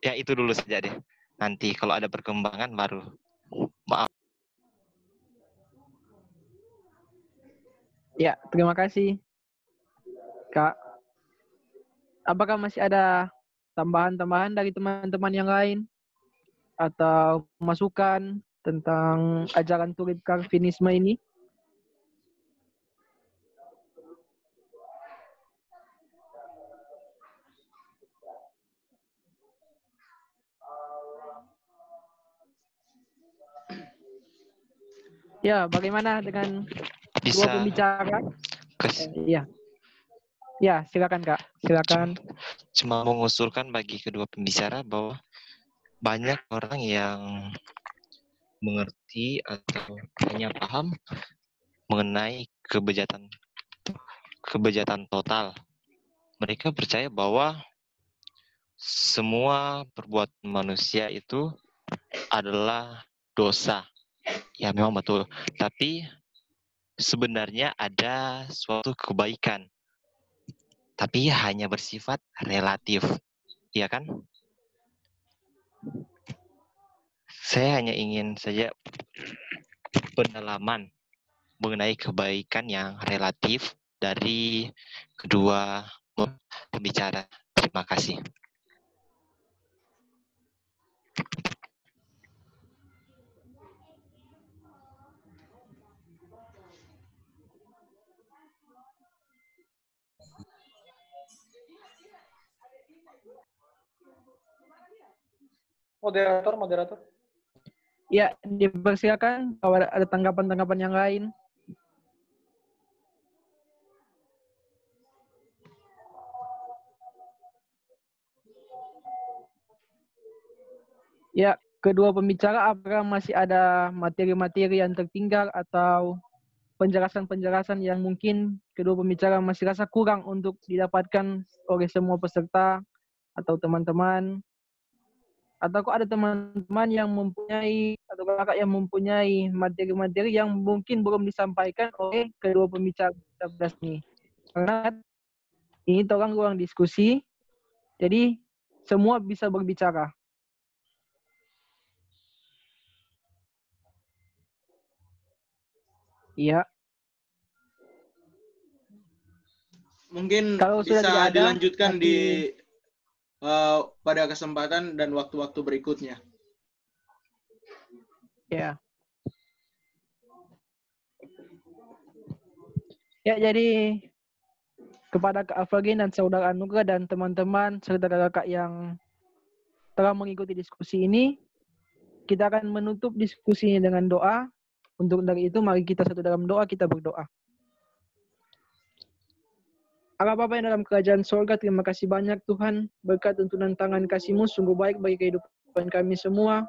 ya itu dulu saja deh. Nanti kalau ada perkembangan baru. Maaf. Ya, terima kasih, Kak. Apakah masih ada tambahan-tambahan dari teman-teman yang lain? Atau masukan tentang ajaran Turip Calvinisme ini? Ya, bagaimana dengan dua Bisa pembicara? kes- Iya. Ya, silakan Kak. Silakan. cuma mengusulkan bagi kedua pembicara bahwa banyak orang yang mengerti atau hanya paham mengenai kebejatan total. Mereka percaya bahwa semua perbuatan manusia itu adalah dosa. Ya memang betul. Tapi sebenarnya ada suatu kebaikan. Tapi hanya bersifat relatif. Iya kan? Saya hanya ingin saja pendalaman mengenai kebaikan yang relatif dari kedua pembicara. Terima kasih. Moderator. Ya, dipersilakan kalau ada tanggapan-tanggapan yang lain. Ya, kedua pembicara apakah masih ada materi-materi yang tertinggal atau penjelasan-penjelasan yang mungkin kedua pembicara masih rasa kurang untuk didapatkan oleh semua peserta atau teman-teman? Atau kok ada teman-teman yang mempunyai atau kakak yang mempunyai materi-materi yang mungkin belum disampaikan oleh kedua pembicara ini? Karena ini orang ruang diskusi, jadi semua bisa berbicara. Iya. Mungkin Kalau sudah tidak bisa ada, dilanjutkan nanti pada kesempatan dan waktu-waktu berikutnya. Ya. Ya, jadi kepada Kak Avelin dan Saudara Anugrah dan teman-teman serta kakak yang telah mengikuti diskusi ini, kita akan menutup diskusinya dengan doa. Untuk dari itu, mari kita satu dalam doa, kita berdoa. Allah Bapa yang dalam kerajaan surga, terima kasih banyak Tuhan, berkat tuntunan tangan kasih-Mu sungguh baik bagi kehidupan kami semua.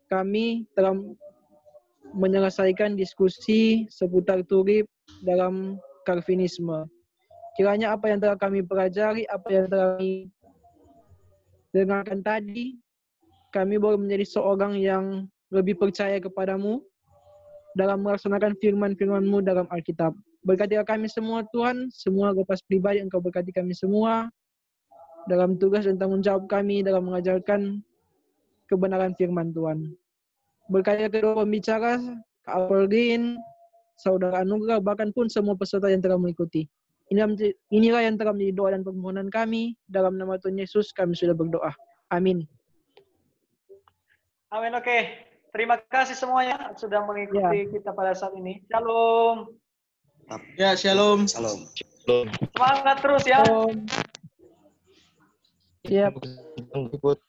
Kami telah menyelesaikan diskusi seputar turib dalam Calvinisme. Kiranya apa yang telah kami pelajari, apa yang telah kami dengarkan tadi, kami boleh menjadi seorang yang lebih percaya kepadamu dalam melaksanakan firman-firman-Mu dalam Alkitab. Berkatilah kami semua Tuhan, semua lepas pribadi Engkau berkati kami semua dalam tugas dan tanggung jawab kami dalam mengajarkan kebenaran firman Tuhan. Berkatilah kedua pembicara, Kak Avelin, Saudara Anugrah, bahkan pun semua peserta yang telah mengikuti. Inilah yang telah menjadi doa dan permohonan kami. Dalam nama Tuhan Yesus kami sudah berdoa. Amin. Amin, oke. Terima kasih semuanya sudah mengikuti kita pada saat ini. Shalom. Ya, shalom. Shalom. Semangat terus ya. Shalom. Siap. Ikut.